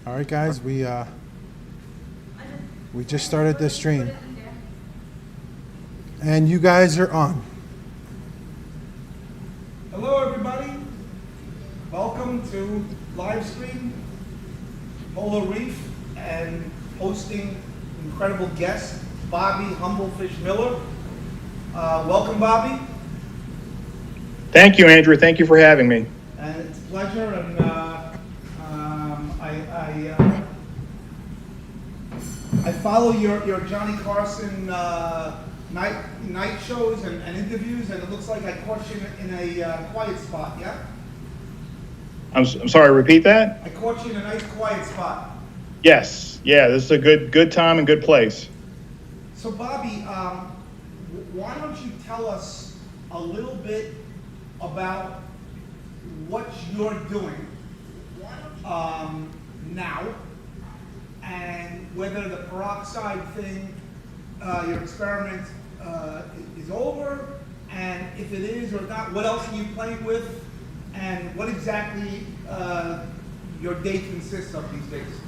All right, guys, we just started this stream, and you guys are on. Hello, everybody. Welcome to live stream Polar Reef and hosting incredible guest Bobby Humblefish Miller. Welcome, Bobby. Thank you, Andrew. Thank you for having me. And it's a pleasure. And I follow your Johnny Carson night shows and interviews, and it looks like I caught you in a quiet spot. Yeah. I'm sorry. Repeat that. I caught you in a nice quiet spot. Yes. Yeah. This is a good time and good place. So, Bobby, why don't you tell us a little bit about what you're doing now, and whether the peroxide thing, your experiment is over, and if it is or not, what else are you playing with, and what exactly your day consists of these days?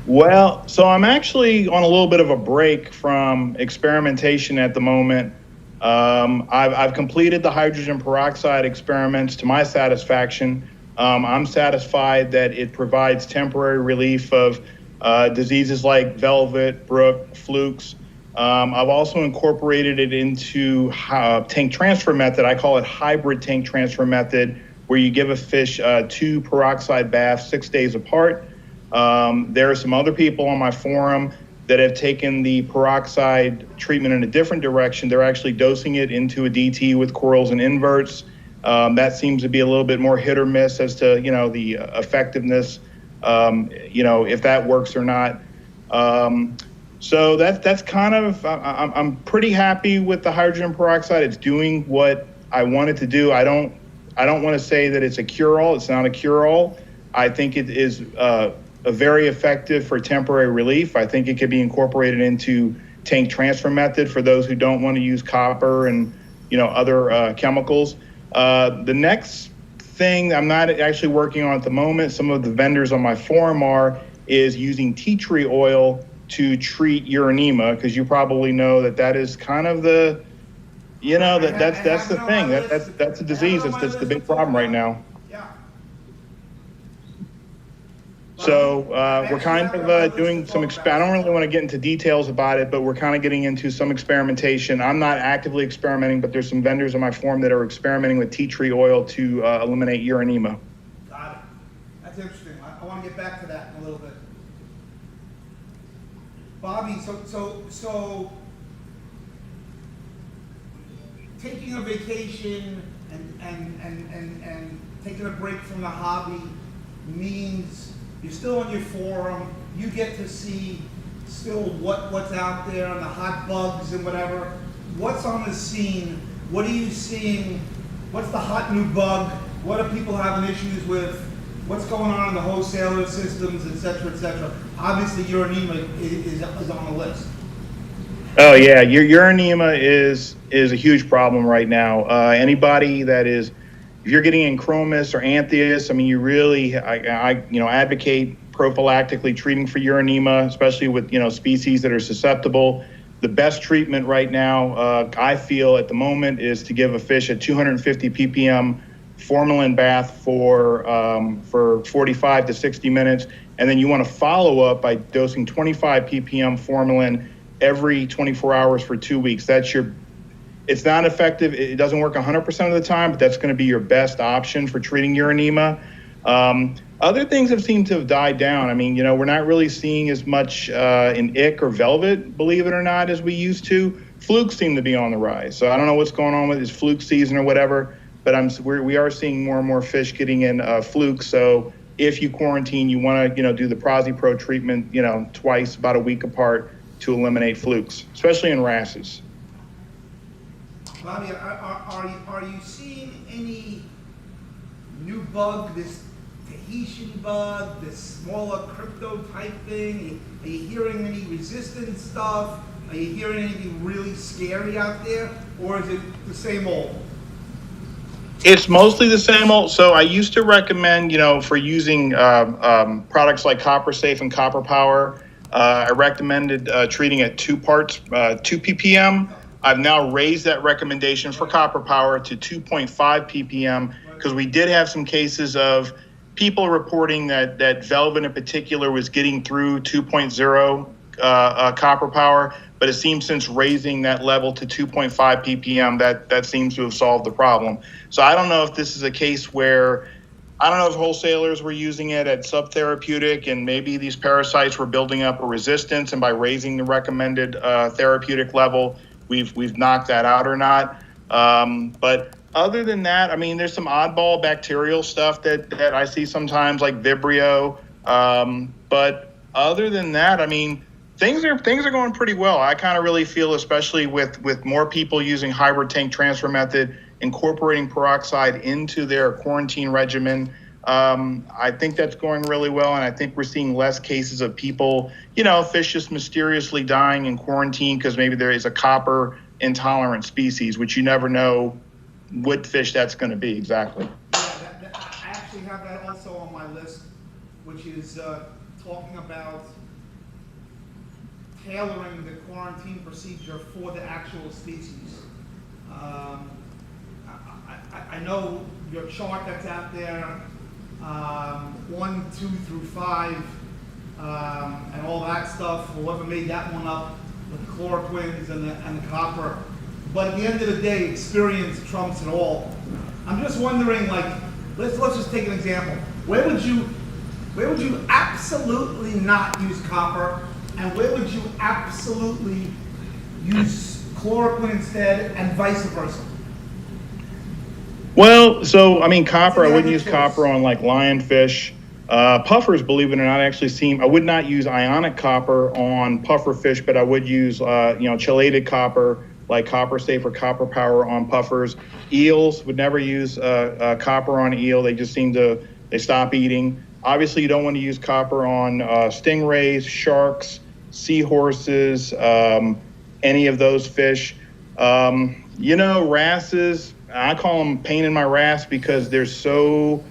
Well, so I'm actually on a little bit of a break from experimentation at the moment. I've completed the hydrogen peroxide experiments to my satisfaction. I'm satisfied that it provides temporary relief of diseases like velvet, brook, flukes. I've also incorporated it into tank transfer method. I call it hybrid tank transfer method, where you give a fish 2 peroxide baths 6 days apart. There are some other people on my forum that have taken the peroxide treatment in a different direction. They're actually dosing it into a DT with corals and inverts. That seems to be a little bit more hit or miss as to, the effectiveness, if that works or not. So that's kind of, I'm pretty happy with the hydrogen peroxide. It's doing what I want it to do. I don't want to say that it's a cure-all. It's not a cure-all. I think it is very effective for temporary relief. I think it could be incorporated into tank transfer method for those who don't want to use copper and other chemicals. The next thing I'm not actually working on at the moment, some of the vendors on my forum is using tea tree oil to treat uranema, because you probably know that is kind of the that's the thing. That's a disease. That's the big problem right now. So we're kind of doing some, I don't really want to get into details about it, but we're kind of getting into some experimentation. I'm not actively experimenting, but there's some vendors on my forum that are experimenting with tea tree oil to eliminate uranema. Got it. That's interesting. I want to get back to that in a little bit. Bobby, so taking a vacation and taking a break from the hobby means you're still on your forum, you get to see still what's out there and the hot bugs and whatever. What's on the scene? What are you seeing? What's the hot new bug? What are people having issues with? What's going on in the wholesaler systems, et cetera, et cetera? Obviously, uranema is on the list. Oh yeah, uranema is a huge problem right now. Anybody that is, if you're getting encromis or anthias, I mean, you really, I advocate prophylactically treating for uranema, especially with, species that are susceptible. The best treatment right now, I feel at the moment, is to give a fish a 250 ppm formalin bath for 45 to 60 minutes. And then you want to follow up by dosing 25 ppm formalin every 24 hours for 2 weeks. It's not effective. It doesn't work 100% of the time, but that's going to be your best option for treating uranema. Other things have seemed to have died down. I mean, we're not really seeing as much in ick or velvet, believe it or not, as we used to. Flukes seem to be on the rise. So I don't know what's going on with this fluke season or whatever, but we are seeing more and more fish getting in flukes. So if you quarantine, you want to, do the Prozzie Pro treatment, twice, about a week apart, to eliminate flukes, especially in wrasses. Bobby, are you seeing any new bug, this Tahitian bug, this smaller crypto type thing? Are you hearing any resistant stuff? Are you hearing anything really scary out there? Or is it the same old? It's mostly the same old. So I used to recommend, for using products like Copper Safe and Copper Power, I recommended treating at 2 ppm. I've now raised that recommendation for Copper Power to 2.5 ppm because we did have some cases of people reporting that Velvet in particular was getting through 2.0 Copper Power, but it seems since raising that level to 2.5 ppm, that seems to have solved the problem. So I don't know if this is a case where, I don't know if wholesalers were using it at subtherapeutic and maybe these parasites were building up a resistance, and by raising the recommended therapeutic level, we've knocked that out or not. But other than that, I mean, there's some oddball bacterial stuff that I see sometimes, like Vibrio. But other than that, I mean, things are going pretty well. I kind of really feel, especially with more people using hybrid tank transfer method, incorporating peroxide into their quarantine regimen. I think that's going really well, and I think we're seeing less cases of people, fish just mysteriously dying in quarantine because maybe there is a copper intolerant species, which you never know what fish that's going to be exactly. Yeah, I actually have that also on my list, which is talking about tailoring the quarantine procedure for the actual species. I know your chart that's out there, 1, 2 through 5, and all that stuff, whoever made that one up, with the chloroquines and the copper. But at the end of the day, experience trumps it all. I'm just wondering, let's just take an example. Where would you absolutely not use copper, and where would you absolutely use chloroquine instead, and vice versa? Well, so I mean, copper, I wouldn't use copper on like lionfish. Puffers, believe it or not, I would not use ionic copper on puffer fish, but I would use, chelated copper, like Copper Safe or Copper Power on puffers. Eels, would never use copper on eel. They just they stop eating. Obviously, you don't want to use copper on stingrays, sharks, seahorses, any of those fish. Wrasses, I call them pain in my wrasse because you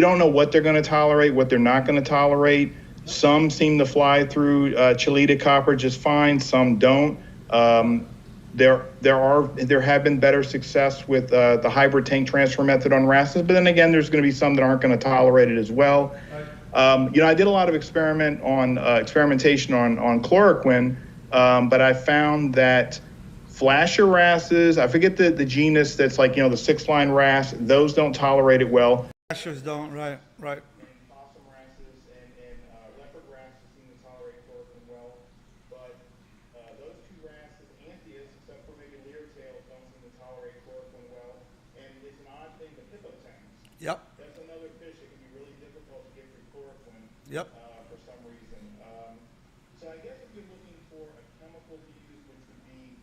don't know what they're going to tolerate, what they're not going to tolerate. Some seem to fly through chelated copper just fine, some don't. There have been better success with the hybrid tank transfer method on wrasses, but then again, there's going to be some that aren't going to tolerate it as well. I did a lot of experimentation on chloroquine, but I found that flasher wrasses, I forget the genus that's like, the 6-line wrasse, those don't tolerate it well. Flashers don't, right. Possum wrasses and leopard wrasses seem to tolerate chloroquine well, but those two wrasses, Anthias, except for maybe leertails, don't seem to tolerate chloroquine well. And it's an odd thing, but hippopotamus. Yep. That's another fish that can be really difficult to get through chloroquine. Yep. For some reason. So I guess if you're looking for a chemical to use which would be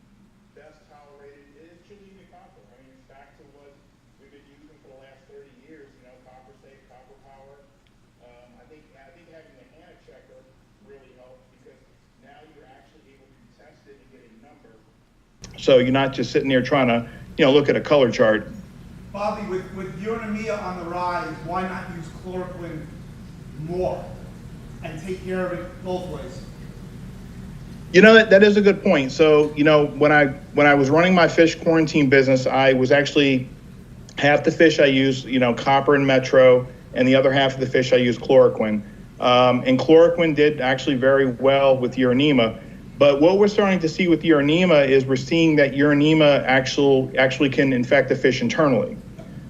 best tolerated, it is chelated copper. I mean, it's back to what we've been using for the last 30 years. Copper Safe, Copper Power. I think having the HANA checker really helps because now you're actually able to test it and get a number. So you're not just sitting there trying to, look at a color chart. Bobby, with uranium on the rise, why not use chloroquine more and take care of it both ways? That is a good point. So, when I was running my fish quarantine business, I was actually half the fish I use, copper and metro, and the other half of the fish I use chloroquine. And chloroquine did actually very well with Uranima. But what we're starting to see with Uranima is we're seeing that Uranima actually can infect the fish internally.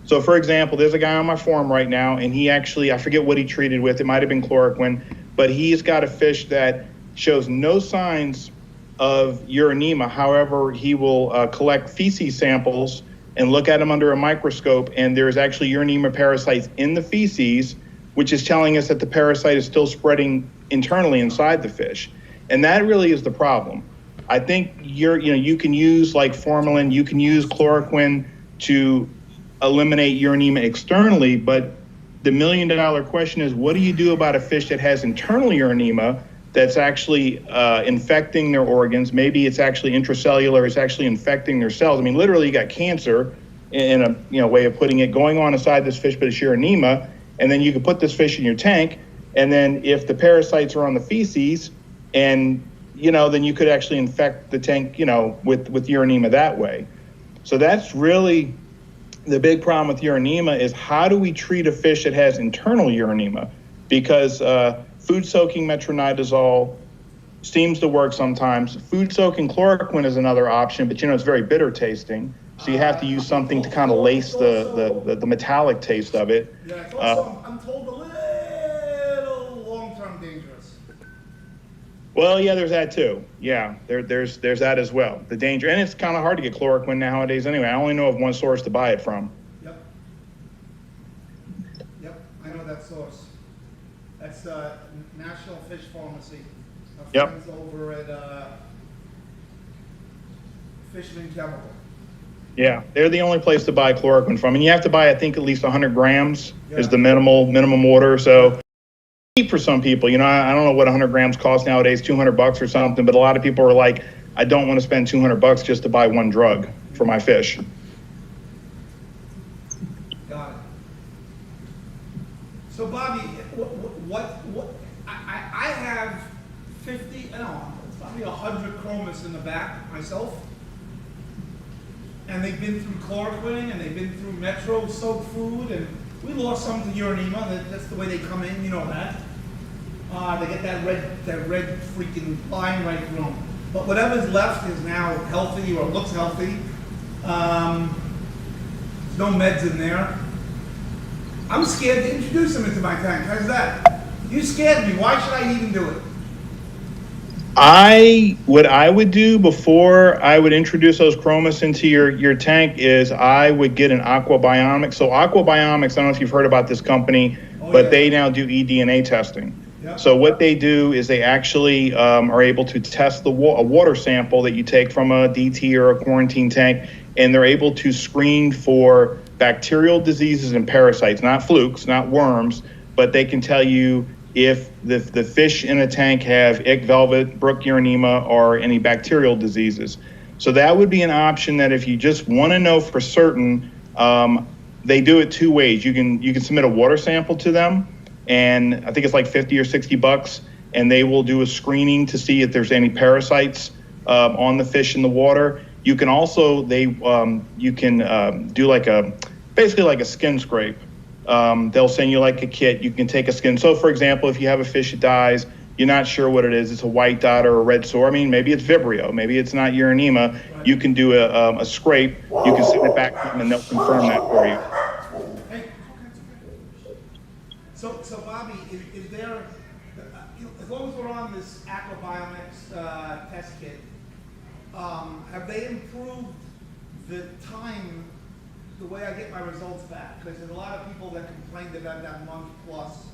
So, for example, there's a guy on my forum right now, and he actually, I forget what he treated with. It might have been chloroquine, but he's got a fish that shows no signs of Uranima. However, he will collect feces samples and look at them under a microscope, and there's actually Uranima parasites in the feces, which is telling us that the parasite is still spreading internally inside the fish. And that really is the problem. I think you can use like formalin, you can use chloroquine to eliminate Uranima externally, but the $1 million question is, what do you do about a fish that has internal Uranima that's actually infecting their organs? Maybe it's actually intracellular, it's actually infecting their cells. I mean, literally you got cancer in a way of putting it, going on inside this fish, but it's Uranema, and then you can put this fish in your tank, and then if the parasites are on the feces, and then you could actually infect the tank, with Uranema that way. So that's really the big problem with Uranema, is how do we treat a fish that has internal Uranema? Because food soaking metronidazole seems to work sometimes. Food soaking chloroquine is another option, but it's very bitter tasting. So you have to use something to kind of lace the metallic taste of it. Yeah, it's also, I'm told, a little long-term dangerous. Well, yeah, there's that too. Yeah, there's that as well. The danger, and it's kind of hard to get chloroquine nowadays anyway. I only know of one source to buy it from. Yep, I know that source. That's National Fish Pharmacy. Our Yep. friends over at Fisherman Chemical. Yeah, they're the only place to buy chloroquine from, and you have to buy, I think, at least 100 grams is Yeah. the minimum order. So cheap for some people. I don't know what 100 grams cost nowadays, $200 or something, but a lot of people are like, I don't want to spend $200 just to buy one drug for my fish. Got it. So Bobby, what I have 50, no, it's probably 100 chromis in the back myself. And they've been through chloroquine, and they've been through metro soaked food, and we lost some to Uranema. That's the way they come in, you know that. They get that red freaking line right through them. But whatever's left is now healthy, or looks healthy. There's no meds in there. I'm scared to introduce them into my tank. How's that? You scared me. Why should I even do it? What I would do before I would introduce those chromis into your tank is I would get an Aquabiomics. So Aquabiomics, I don't know if you've heard about this company, but they now do eDNA testing. Yep. So what they do is they actually are able to test a water sample that you take from a DT or a quarantine tank, and they're able to screen for bacterial diseases and parasites, not flukes, not worms, but they can tell you if the fish in a tank have ick velvet, brook uranema, or any bacterial diseases. So that would be an option that if you just want to know for certain, they do it two ways. You can submit a water sample to them, and I think it's like $50 or $60, and they will do a screening to see if there's any parasites on the fish in the water. You can also do basically like a skin scrape. They'll send you like a kit. You can take a skin. So, for example, if you have a fish that dies, you're not sure what it is. It's a white dot or a red sore. I mean, maybe it's Vibrio. Maybe it's not Uranema. Right. You can do a scrape. You can send it back to them, and they'll confirm that for you. Hey, so Bobby, is there, as long as we're on this Aquabiomics test kit, have they improved the time, the way I get my results back? Because there's a lot of people that complained about that month plus.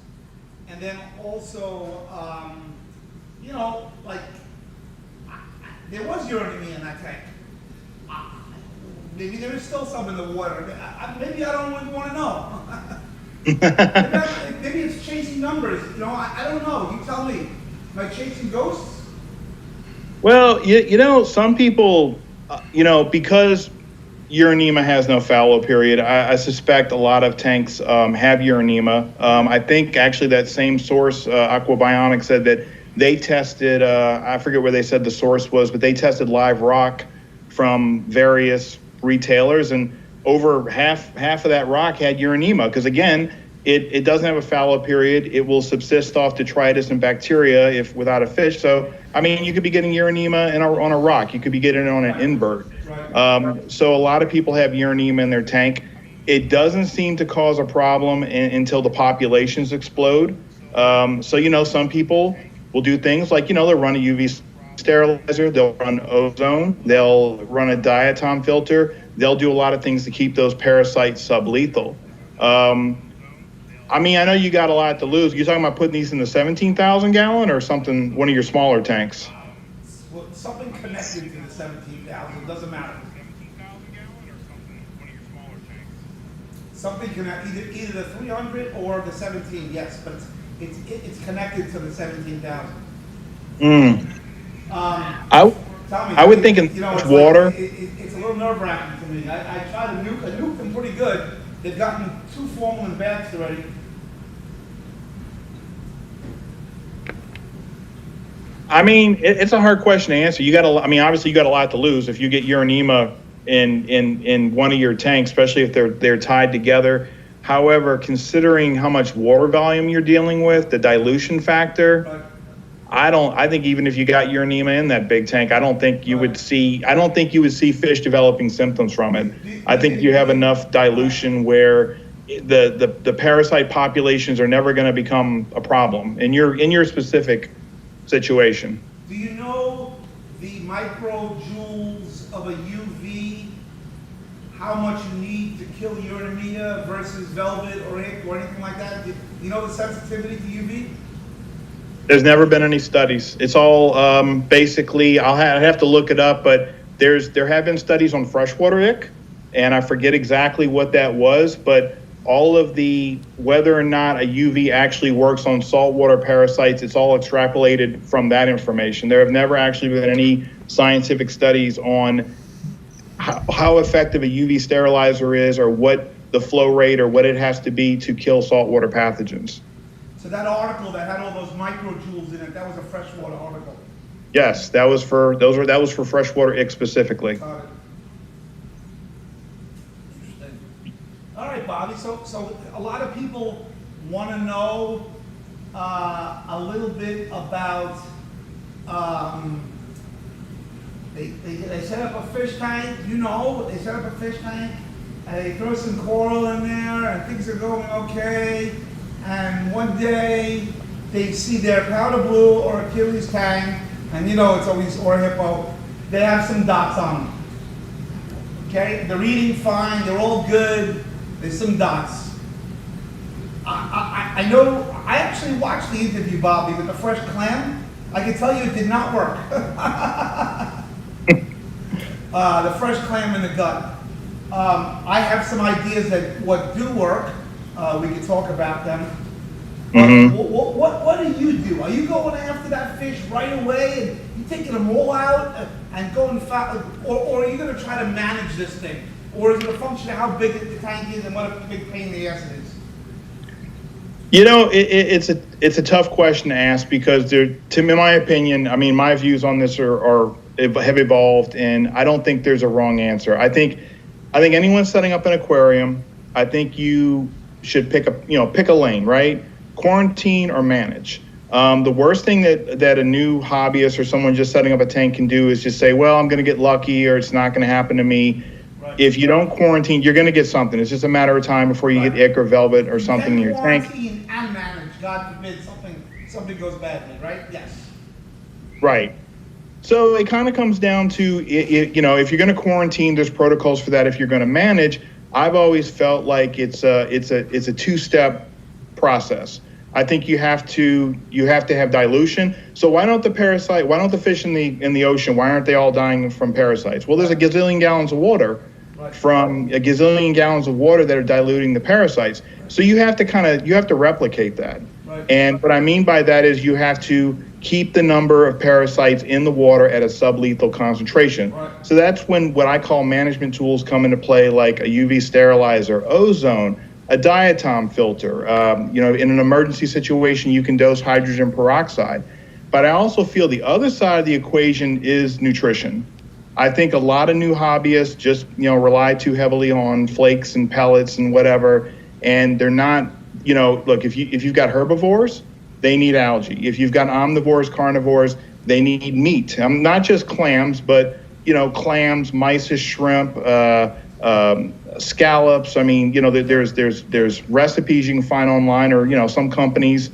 And then also, there was uranimia in that tank. Maybe there is still some in the water. Maybe I don't even want to know. maybe it's chasing numbers. I don't know. You tell me. Am I chasing ghosts? Well, some people, because Uranema has no fallow period, I suspect a lot of tanks have Uranema. I think actually that same source, Aquabiomics, said that they tested, I forget where they said the source was, but they tested live rock from various retailers, and over half of that rock had Uranema, because again, it doesn't have a fallow period. It will subsist off detritus and bacteria if without a fish. So, I mean, you could be getting Uranema on a rock. You could be getting it on an invert. So a lot of people have Uranema in their tank. It doesn't seem to cause a problem until the populations explode. So, some people will do things like, they'll run a UV sterilizer, they'll run ozone, they'll run a diatom filter. They'll do a lot of things to keep those parasites sublethal. I mean, I know you got a lot to lose. You're talking about putting these in the 17,000 gallon or something, one of your smaller tanks? Well, something connected to the 17,000, doesn't matter. Something connected, either the 300 or the 17, yes, but it's connected to the 17,000. I would think in water. It's a little nerve-wracking for me. I tried to nuke them pretty good. They've gotten 2 formalin baths already. I mean, it's a hard question to answer. Obviously you got a lot to lose if you get Uranema in one of your tanks, especially if they're tied together. However, considering how much water volume you're dealing with, the dilution factor, I think even if you got Uranema in that big tank, I don't think you would see fish developing symptoms from it. I think you have enough dilution where the parasite populations are never going to become a problem in your specific situation. Do you know the microjoules of a UV, how much you need to kill Urania versus velvet or ick or anything like that? Do you know the sensitivity to UV? There's never been any studies. It's all basically, I'd have to look it up, but there have been studies on freshwater ick, and I forget exactly what that was, but all of the, whether or not a UV actually works on saltwater parasites, it's all extrapolated from that information. There have never actually been any scientific studies on how effective a UV sterilizer is or what the flow rate or what it has to be to kill saltwater pathogens. So that article that had all those microjoules in it, that was a freshwater article. Yes, that was for freshwater ick specifically. Got it. All right, Bobby. So a lot of people want to know a little bit about. They set up a fish tank. They set up a fish tank, and they throw some coral in there, and things are going okay. And one day they see their powder blue or Achilles tang, and it's always or hippo. They have some dots on them. Okay, they're eating fine. They're all good. There's some dots. I know, I actually watched the interview, Bobby, with the fresh clam. I can tell you it did not work. The fresh clam in the gut. I have some ideas that what do work. We can talk about them. Mm-hmm. What do you do? Are you going after that fish right away and you taking them all out and going fat, or are you going to try to manage this thing? Or is it a function of how big the tank is and what a big pain in the ass it is? It's a tough question to ask because in my opinion, my views on this have evolved, and I don't think there's a wrong answer. I think anyone setting up an aquarium, I think you should pick a lane, right? Quarantine or manage. The worst thing that a new hobbyist or someone just setting up a tank can do is just say, well, I'm going to get lucky or it's not going to happen to me. Right. If you don't quarantine, you're going to get something. It's just a matter of time before you get ick or velvet or something in your tank. Quarantine and manage. God forbid something goes badly, right? Yes. Right. So it kind of comes down to, if you're going to quarantine, there's protocols for that. If you're going to manage, I've always felt like it's a two-step process. I think you have to have dilution. So why don't the fish in the ocean, why aren't they all dying from parasites? Well, there's a gazillion gallons of water from a gazillion gallons of water that are diluting the parasites. So you have to replicate that. Right. And what I mean by that is you have to keep the number of parasites in the water at a sublethal concentration. Right. So that's when what I call management tools come into play, like a UV sterilizer, ozone, a diatom filter. In an emergency situation, you can dose hydrogen peroxide. But I also feel the other side of the equation is nutrition. I think a lot of new hobbyists just, rely too heavily on flakes and pellets and whatever, and they're not, look, if you've got herbivores, they need algae. If you've got omnivores, carnivores, they need meat. Not just clams, but, clams, mysis, shrimp, scallops. There's recipes you can find online, or, some companies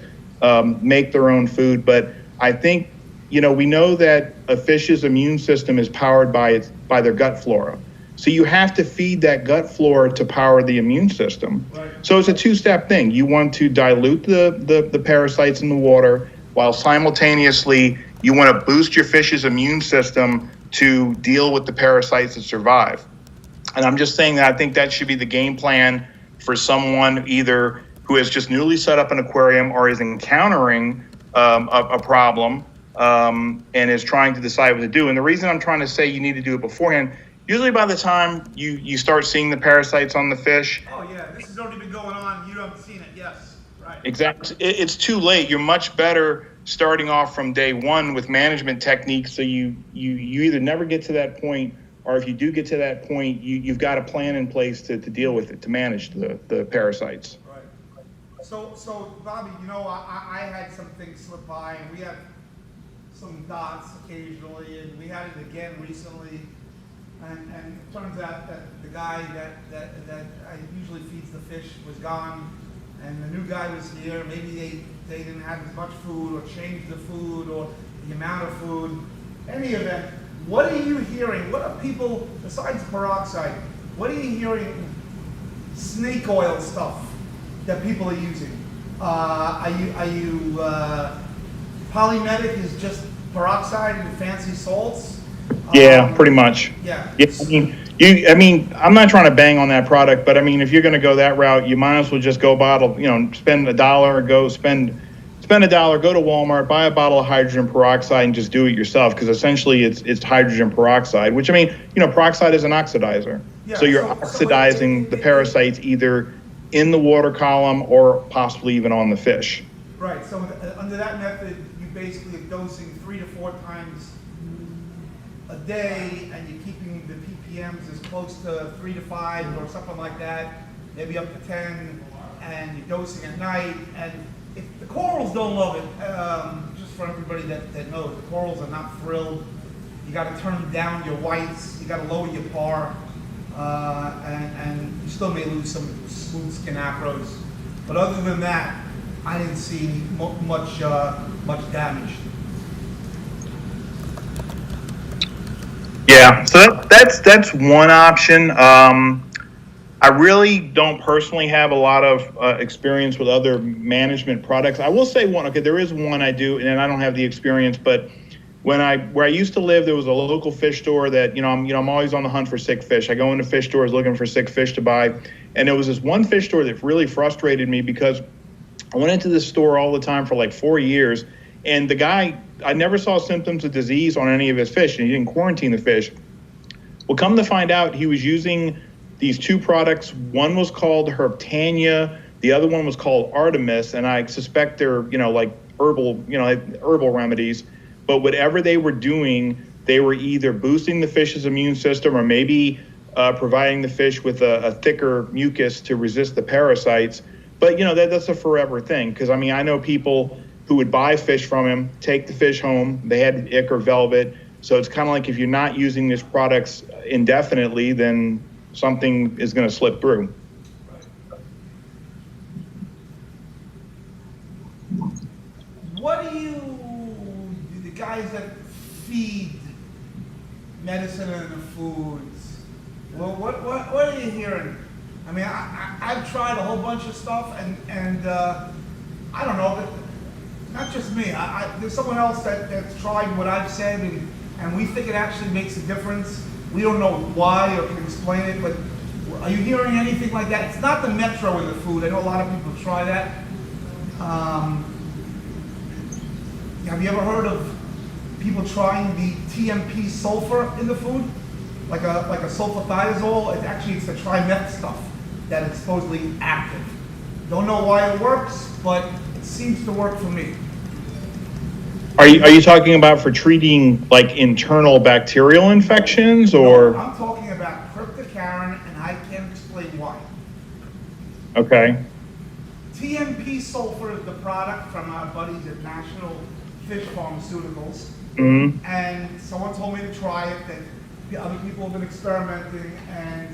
make their own food. But I think, we know that a fish's immune system is powered by their gut flora. So you have to feed that gut flora to power the immune system. Right. So it's a two-step thing. You want to dilute the parasites in the water, while simultaneously you want to boost your fish's immune system to deal with the parasites that survive. And I'm just saying that I think that should be the game plan for someone either who has just newly set up an aquarium or is encountering a problem and is trying to decide what to do. And the reason I'm trying to say you need to do it beforehand, usually by the time you start seeing the parasites on the fish, Oh, yeah, this has already been going on, you haven't seen it, yes, right. exactly, it's too late. You're much better starting off from day one with management techniques, so you either never get to that point, or if you do get to that point, you've got a plan in place to deal with it, to manage the parasites. Right. So Bobby, you know, I had some things slip by, and we have some dots occasionally, and we had it again recently. And it turns out that the guy that I usually feeds the fish was gone, and the new guy was here. Maybe they didn't have as much food, or changed the food, or the amount of food. Any event, what are you hearing? What are people, besides peroxide, what are you hearing? Snake oil stuff that people are using. Are you Polymedic is just peroxide and fancy salts? Yeah, pretty much. Yeah. I mean, I'm not trying to bang on that product, but I mean, if you're going to go that route, you might as well just go bottle, spend $1, go spend $1, go to Walmart, buy a bottle of hydrogen peroxide and just do it yourself. Because essentially it's hydrogen peroxide, which I mean, peroxide is an oxidizer. Yeah, so you're oxidizing the parasites either in the water column or possibly even on the fish. Right. So under that method, you basically are dosing 3 to 4 times a day, and you're keeping the ppms as close to 3 to 5 or something like that, maybe up to 10, and you're dosing at night. And if the corals don't love it, just for everybody that knows, the corals are not thrilled. You got to turn down your whites, you got to lower your par, and you still may lose some smooth skin acros. But other than that, I didn't see much damage. Yeah, so that's one option. I really don't personally have a lot of experience with other management products. I will say one. Okay, there is one I do, and I don't have the experience. But where I used to live, there was a local fish store that I'm always on the hunt for sick fish. I go into fish stores looking for sick fish to buy, and there was this one fish store that really frustrated me because I went into this store all the time for like 4 years, and the guy, I never saw symptoms of disease on any of his fish, and he didn't quarantine the fish. Well, come to find out, he was using these 2 products. One was called Herptania, the other one was called Artemis, and I suspect they're, like herbal remedies. But whatever they were doing, they were either boosting the fish's immune system or maybe providing the fish with a thicker mucus to resist the parasites. But, that's a forever thing, because, I know people who would buy fish from him, take the fish home, they had ick or velvet. So it's kind of like if you're not using these products indefinitely, then something is going to slip through. What do the guys that feed medicine in the foods, well, what are you hearing? I've tried a whole bunch of stuff, and I don't know, not just me. There's someone else that's tried what I've said, and we think it actually makes a difference. We don't know why or can explain it, but are you hearing anything like that? It's not the Metro in the food. I know a lot of people try that. Have you ever heard of people trying the TMP sulfur in the food? Like a sulfathiazole? It's the trimeth stuff that is supposedly active. Don't know why it works, but it seems to work for me. Are you talking about for treating like internal bacterial infections, or? No, I'm talking about cryptocarine, and I can't explain why. Okay. TMP sulfur is the product from our buddies at National Fish Pharmaceuticals. Mm-hmm. And someone told me to try it, that the other people have been experimenting, and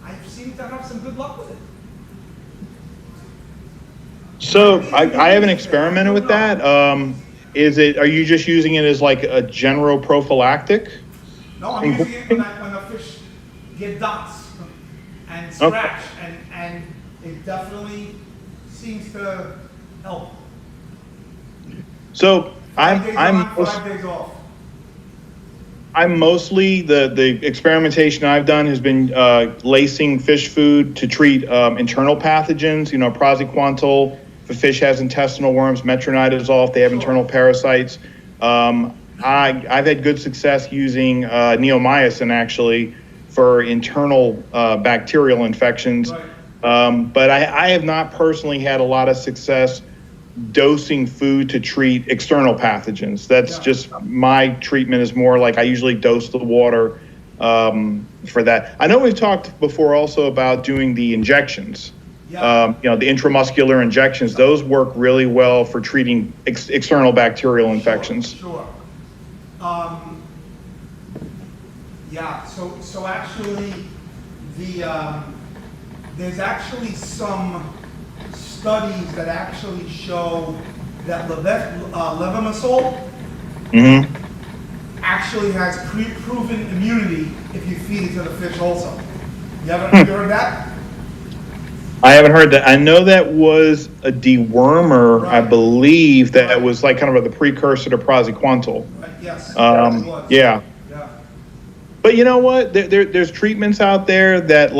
I seem to have some good luck with it. So I haven't experimented with that. Are you just using it as like a general prophylactic? No, I'm using it when the fish get dots and scratch, and it definitely seems to help. So 5 days on, 5 days off. I'm mostly the experimentation I've done has been lacing fish food to treat internal pathogens. Praziquantel. If a fish has intestinal worms, metronidazole if they have internal parasites. I've had good success using neomycin actually for internal bacterial infections. Right. But I have not personally had a lot of success dosing food to treat external pathogens. That's just my treatment is more like I usually dose the water for that. I know we've talked before also about doing the injections. Yeah. The intramuscular injections, those work really well for treating external bacterial infections. Sure. Yeah. So actually, there's actually some studies that actually show that levamisole actually has proven immunity if you feed it to the fish also. You heard that? I haven't heard that. I know that was a dewormer, Right. I believe, that was like kind of the precursor to Prozzie. Right. Yes. It was. Yeah. Yeah. But you know what? There's treatments out there that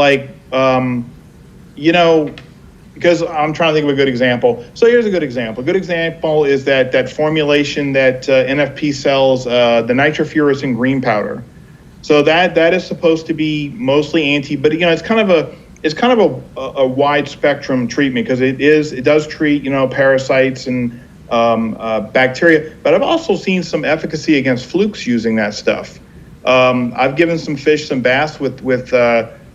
because I'm trying to think of a good example. So here's a good example. A good example is that formulation that NFP sells, the nitrofuranous green powder. So that is supposed to be mostly but it's kind of a wide spectrum treatment because it does treat parasites and bacteria. But I've also seen some efficacy against flukes using that stuff. I've given some fish some baths with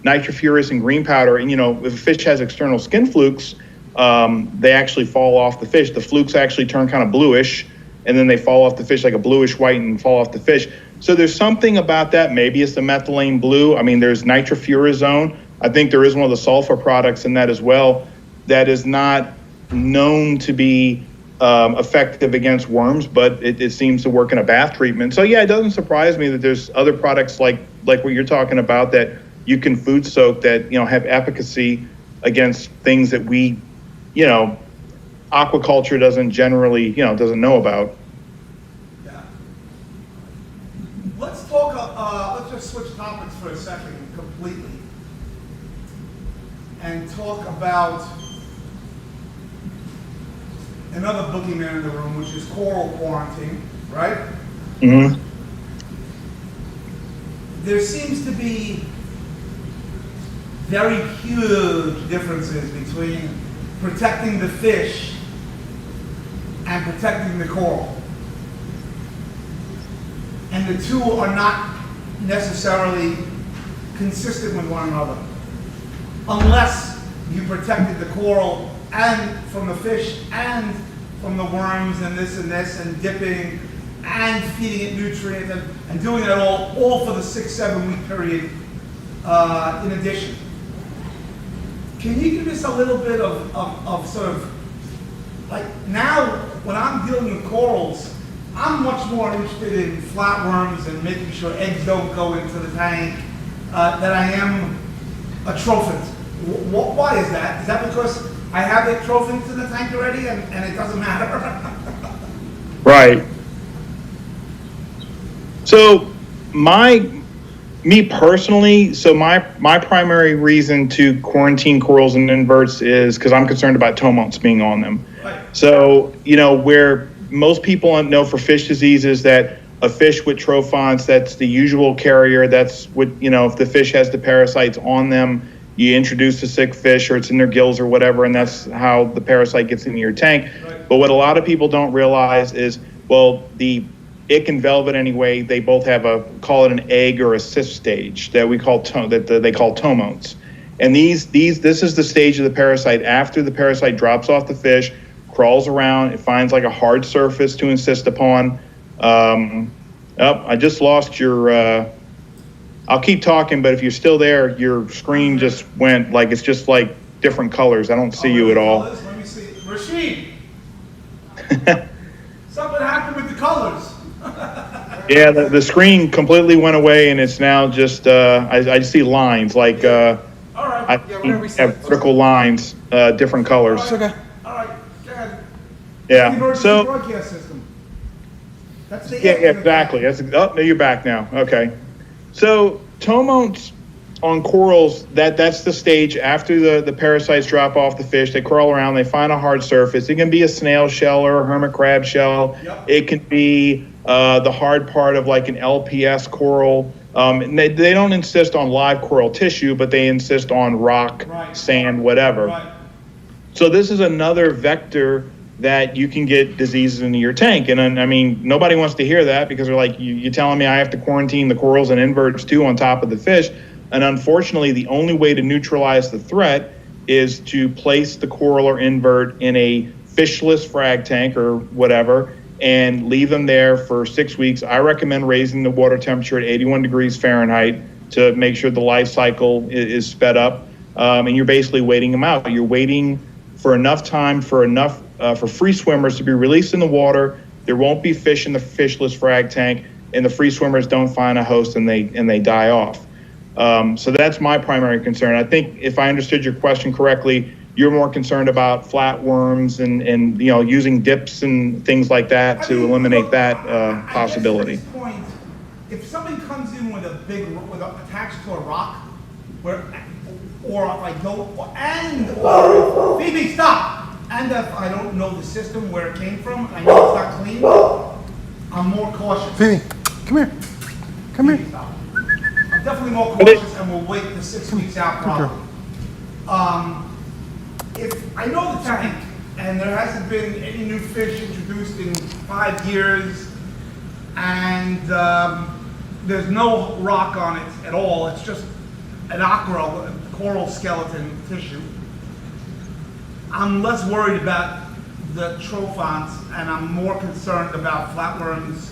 nitrofuranous and green powder, and if a fish has external skin flukes, they actually fall off the fish. The flukes actually turn kind of bluish, and then they fall off the fish like a bluish white and fall off the fish. So there's something about that. Maybe it's the methylene blue. I mean, there's nitrofurazone. I think there is one of the sulfur products in that as well that is not known to be effective against worms, but it seems to work in a bath treatment. So yeah, it doesn't surprise me that there's other products like what you're talking about that you can food soak that have efficacy against things that we, aquaculture doesn't generally doesn't know about. Yeah. Let's talk. Let's just switch topics for a second completely, and talk about another boogeyman in the room, which is coral quarantine, right? Mm-hmm. There seems to be very huge differences between protecting the fish and protecting the coral. And the two are not necessarily consistent with one another. Unless you protected the coral and from the fish and from the worms and this and dipping and feeding it nutrients and doing it all for the 6-7 week period in addition. Can you give us a little bit of sort of, like now when I'm dealing with corals, I'm much more interested in flatworms and making sure eggs don't go into the tank than I am a trophant. Why is that? Is that because I have the trophants in the tank already and it doesn't matter? Right. So me personally, so my primary reason to quarantine corals and inverts is because I'm concerned about tomounts being on them. Right. So, where most people know for fish diseases that a fish with trophonts, that's the usual carrier. That's what, if the fish has the parasites on them, you introduce the sick fish or it's in their gills or whatever, and that's how the parasite gets into your tank. Right. But what a lot of people don't realize is, well, the ick and velvet anyway, they both have call it an egg or a cyst stage that we call they call tomounts. And this is the stage of the parasite after the parasite drops off the fish, crawls around, it finds like a hard surface to insist upon. I just lost your I'll keep talking, but if you're still there, your screen just went like it's just like different colors. I don't see you at all. Let me see. Rashid, something happened with the colors. Yeah, the screen completely went away, and it's now just I see lines like All right. I have vertical lines, different colors. All right. All right. Go ahead. Yeah. Emergency So broadcast system. That's the yeah, exactly. No, you're back now. Okay. So tomounts on corals, that's the stage after the parasites drop off the fish. They crawl around, they find a hard surface. It can be a snail shell or a hermit crab shell. Yep. It can be the hard part of like an LPS coral. And they don't insist on live coral tissue, but they insist on rock, Right. sand, whatever. Right. So this is another vector that you can get diseases into your tank. And I mean, nobody wants to hear that because they're like, you're telling me I have to quarantine the corals and inverts too on top of the fish. And unfortunately, the only way to neutralize the threat is to place the coral or invert in a fishless frag tank or whatever and leave them there for 6 weeks. I recommend raising the water temperature at 81 degrees Fahrenheit to make sure the life cycle is sped up. And you're basically waiting them out. You're waiting for enough time for free swimmers to be released in the water. There won't be fish in the fishless frag tank, and the free swimmers don't find a host and they die off. So that's my primary concern. I think if I understood your question correctly, you're more concerned about flatworms and using dips and things like that to eliminate that possibility. At this point, if somebody comes in with attached to a rock, Phoebe, stop! And if I don't know the system where it came from, I know it's not clean, I'm more cautious. Phoebe, come here. Come Phoebe, here. stop. I'm definitely more cautious and we'll wait the 6 weeks out probably. If I know the tank and there hasn't been any new fish introduced in 5 years and there's no rock on it at all, it's just an coral skeleton tissue, I'm less worried about the trophons and I'm more concerned about flatworms,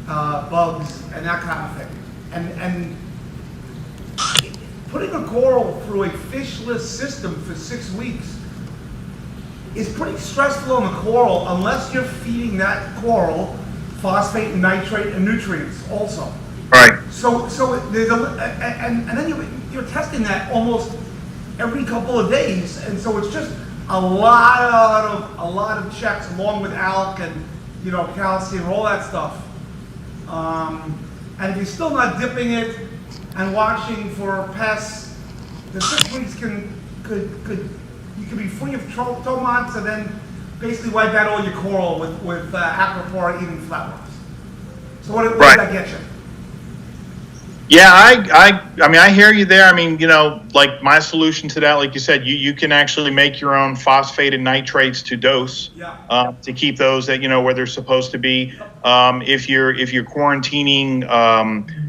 bugs, and that kind of thing. And putting a coral through a fishless system for 6 weeks is pretty stressful on the coral unless you're feeding that coral phosphate, nitrate, and nutrients also. Right. So there's and then you're testing that almost every couple of days, and so it's just a lot of checks along with alk and calcium, all that stuff. And if you're still not dipping it and watching for pests, the 6 weeks you could be free of tomots and then basically wipe out all your coral with acropora eating flatworms. So what does that get you? Yeah, I hear you there. I mean, like my solution to that, like you said, you can actually make your own phosphated nitrates to dose to keep those at where they're supposed to be. If you're quarantining,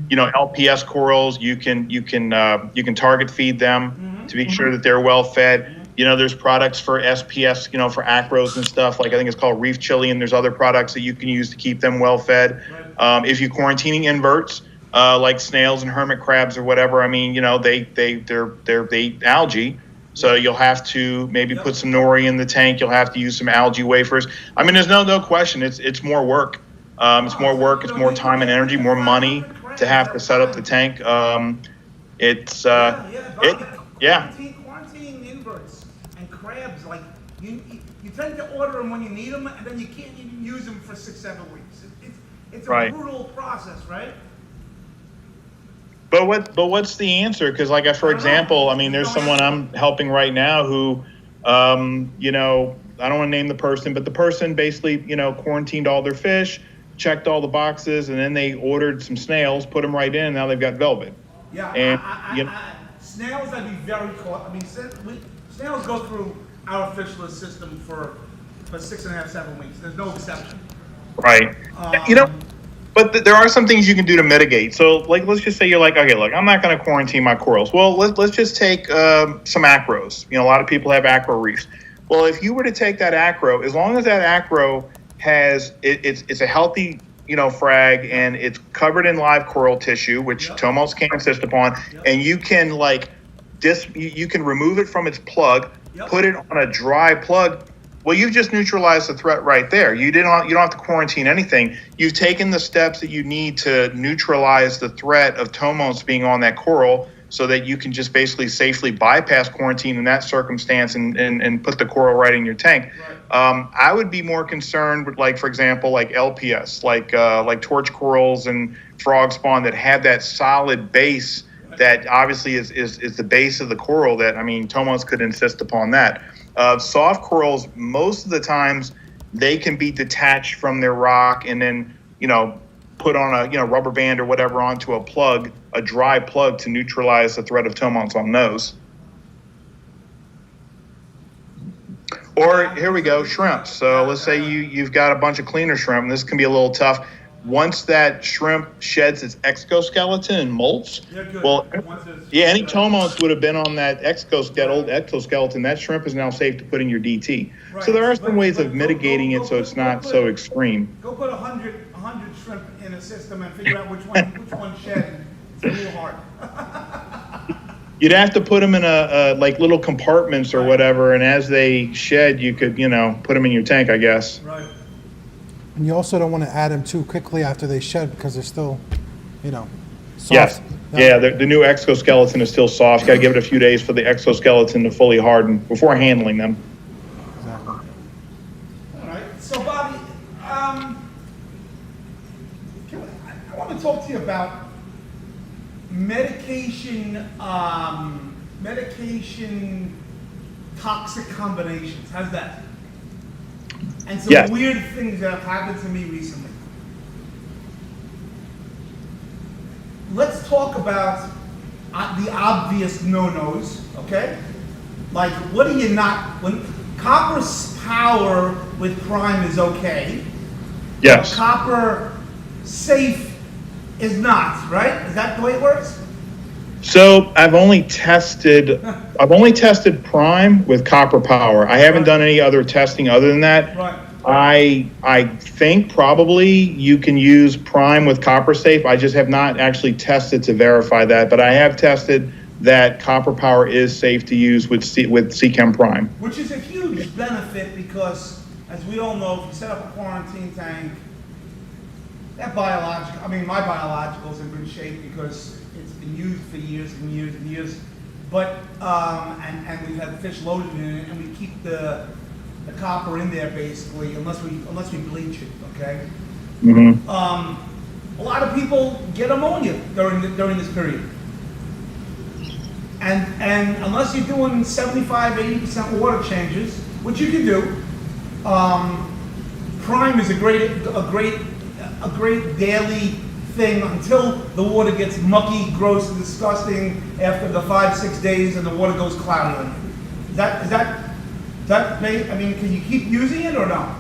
LPS corals, you can target feed them to be sure that they're well fed. There's products for SPS, for acros and stuff. Like I think it's called Reef chili, and there's other products that you can use to keep them well fed. If you're quarantining inverts, like snails and hermit crabs or whatever, I mean, they eat algae. So you'll have to maybe put some nori in the tank. You'll have to use some algae wafers. I mean, there's no question. It's more work. It's more work. It's more time and energy, more money to have to set up the tank. Quarantining inverts and crabs, like you tend to order them when you need them, and then you can't even use them for 6-7 weeks. It's a brutal process, right? But what's the answer? Because for example, I mean, there's someone I'm helping right now who, I don't want to name the person, but the person basically, quarantined all their fish, checked all the boxes, and then they ordered some snails, put them right in, and now they've got velvet. Yeah, And snails, I'd be very cautious. I mean, snails go through our fishless system for 6.5, 7 weeks. There's no exception. Right. But there are some things you can do to mitigate. So, like, let's just say you're like, okay, look, I'm not going to quarantine my corals. Well, let's just take some acros. A lot of people have acro reefs. Well, if you were to take that acro, as long as that acro has it's a healthy frag and it's covered in live coral tissue, which tomos can't insist upon, and you can you can remove it from its plug, put it on a dry plug. Well, you've just neutralized the threat right there. You don't have to quarantine anything. You've taken the steps that you need to neutralize the threat of tomos being on that coral so that you can just basically safely bypass quarantine in that circumstance and put the coral right in your tank. Right. I would be more concerned with, for example, like LPS, like torch corals and frog spawn that have that solid base that obviously is the base of the coral that, tomos could insist upon that. Soft corals, most of the times, they can be detached from their rock and then, put on a rubber band or whatever onto a plug, a dry plug, to neutralize the threat of termites on those. Or here we go, shrimp. So let's say you've got a bunch of cleaner shrimp, and this can be a little tough. Once that shrimp sheds its exoskeleton and molts, well, yeah, any termites would have been on that old exoskeleton. That shrimp is now safe to put in your DT. So there are some ways of mitigating it so it's not so extreme. Go put 100 shrimp in a system and figure out which one shed. It's a little hard. You'd have to put them in a like little compartments or whatever, and as they shed, you could put them in your tank, I guess. Right. And you also don't want to add them too quickly after they shed because they're still, soft. Yes. Yeah, the new exoskeleton is still soft. You got to give it a few days for the exoskeleton to fully harden before handling them. Exactly. All right. So, Bobby, I want to talk to you about medication toxic combinations. How's that? And some weird things that have happened to me recently. Let's talk about the obvious no-nos, okay? Like, what do you not, when copper's power with prime is okay. Yes. Copper safe is not, right? Is that the way it works? So I've only tested prime with copper power. I haven't done any other testing other than that. Right. I think probably you can use prime with copper safe. I just have not actually tested to verify that, but I have tested that copper power is safe to use with Seachem Prime. Which is a huge benefit because, as we all know, if you set up a quarantine tank, my biological's in good shape because it's been used for years and years and years. But and we've had fish loaded in it, and we keep the copper in there basically, unless we bleach it. Okay. Mm-hmm. A lot of people get ammonia during this period, and unless you're doing 75-80% water changes, which you can do, prime is a great daily thing until the water gets mucky, gross, and disgusting after the 5-6 days, and the water goes cloudy on you. Is that can you keep using it or not?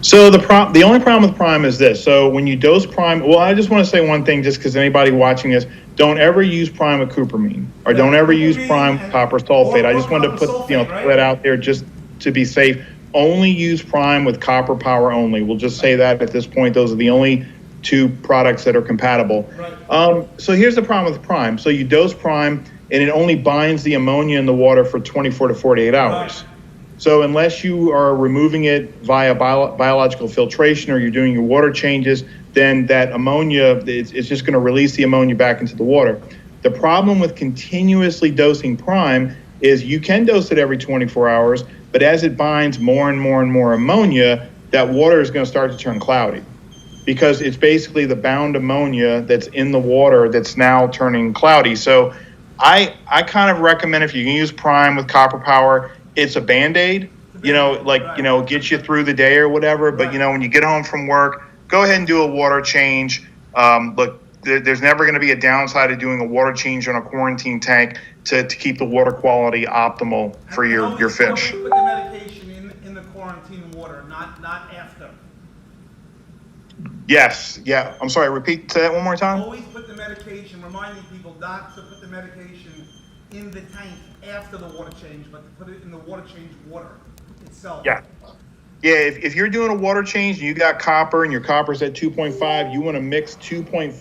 So the only problem with prime is this. So when you dose prime, well, I just want to say one thing, just because anybody watching this, don't ever use prime with cupramine, or don't ever use prime with copper sulfate. I just wanted to put that out there just to be safe. Only use prime with copper power only. We'll just say that at this point. Those are the only two products that are compatible. Right. So here's the problem with prime. So you dose prime, and it only binds the ammonia in the water for 24 to 48 hours. Right. So unless you are removing it via biological filtration or you're doing your water changes, then that ammonia, it's just going to release the ammonia back into the water. The problem with continuously dosing prime is you can dose it every 24 hours, but as it binds more and more and more ammonia, that water is going to start to turn cloudy, because it's basically the bound ammonia that's in the water that's now turning cloudy. So I kind of recommend, if you can use prime with copper power, it's a Band-Aid, gets you through the day or whatever. But, when you get home from work, go ahead and do a water change. Look, there's never going to be a downside of doing a water change on a quarantine tank to keep the water quality optimal for your fish. Put the medication in the quarantine water, not after. Yes. Yeah. I'm sorry. Repeat that one more time. Always put the medication, reminding people not to put the medication in the tank after the water change, but to put it in the water change water itself. Yeah. Yeah, if you're doing a water change and you got copper and your copper's at 2.5, you want to mix 2.5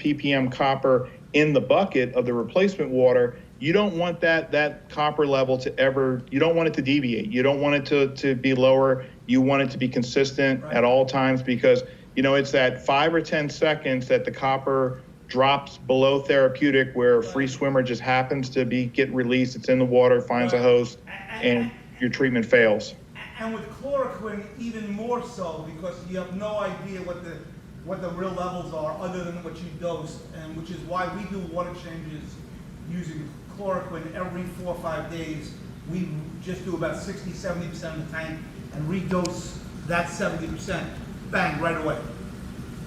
ppm copper in the bucket of the replacement water. You don't want that copper level you don't want it to deviate. You don't want it to be lower. You want it to be consistent at all times, because, it's that 5 or 10 seconds that the copper drops below therapeutic, where a free swimmer just happens to get released. It's in the water, finds a host, and your treatment fails. And with chloroquine, even more so, because you have no idea what the real levels are other than what you dosed, and which is why we do water changes using chloroquine every 4 or 5 days. We just do about 60-70% of the tank and redose that 70%, bang, right away.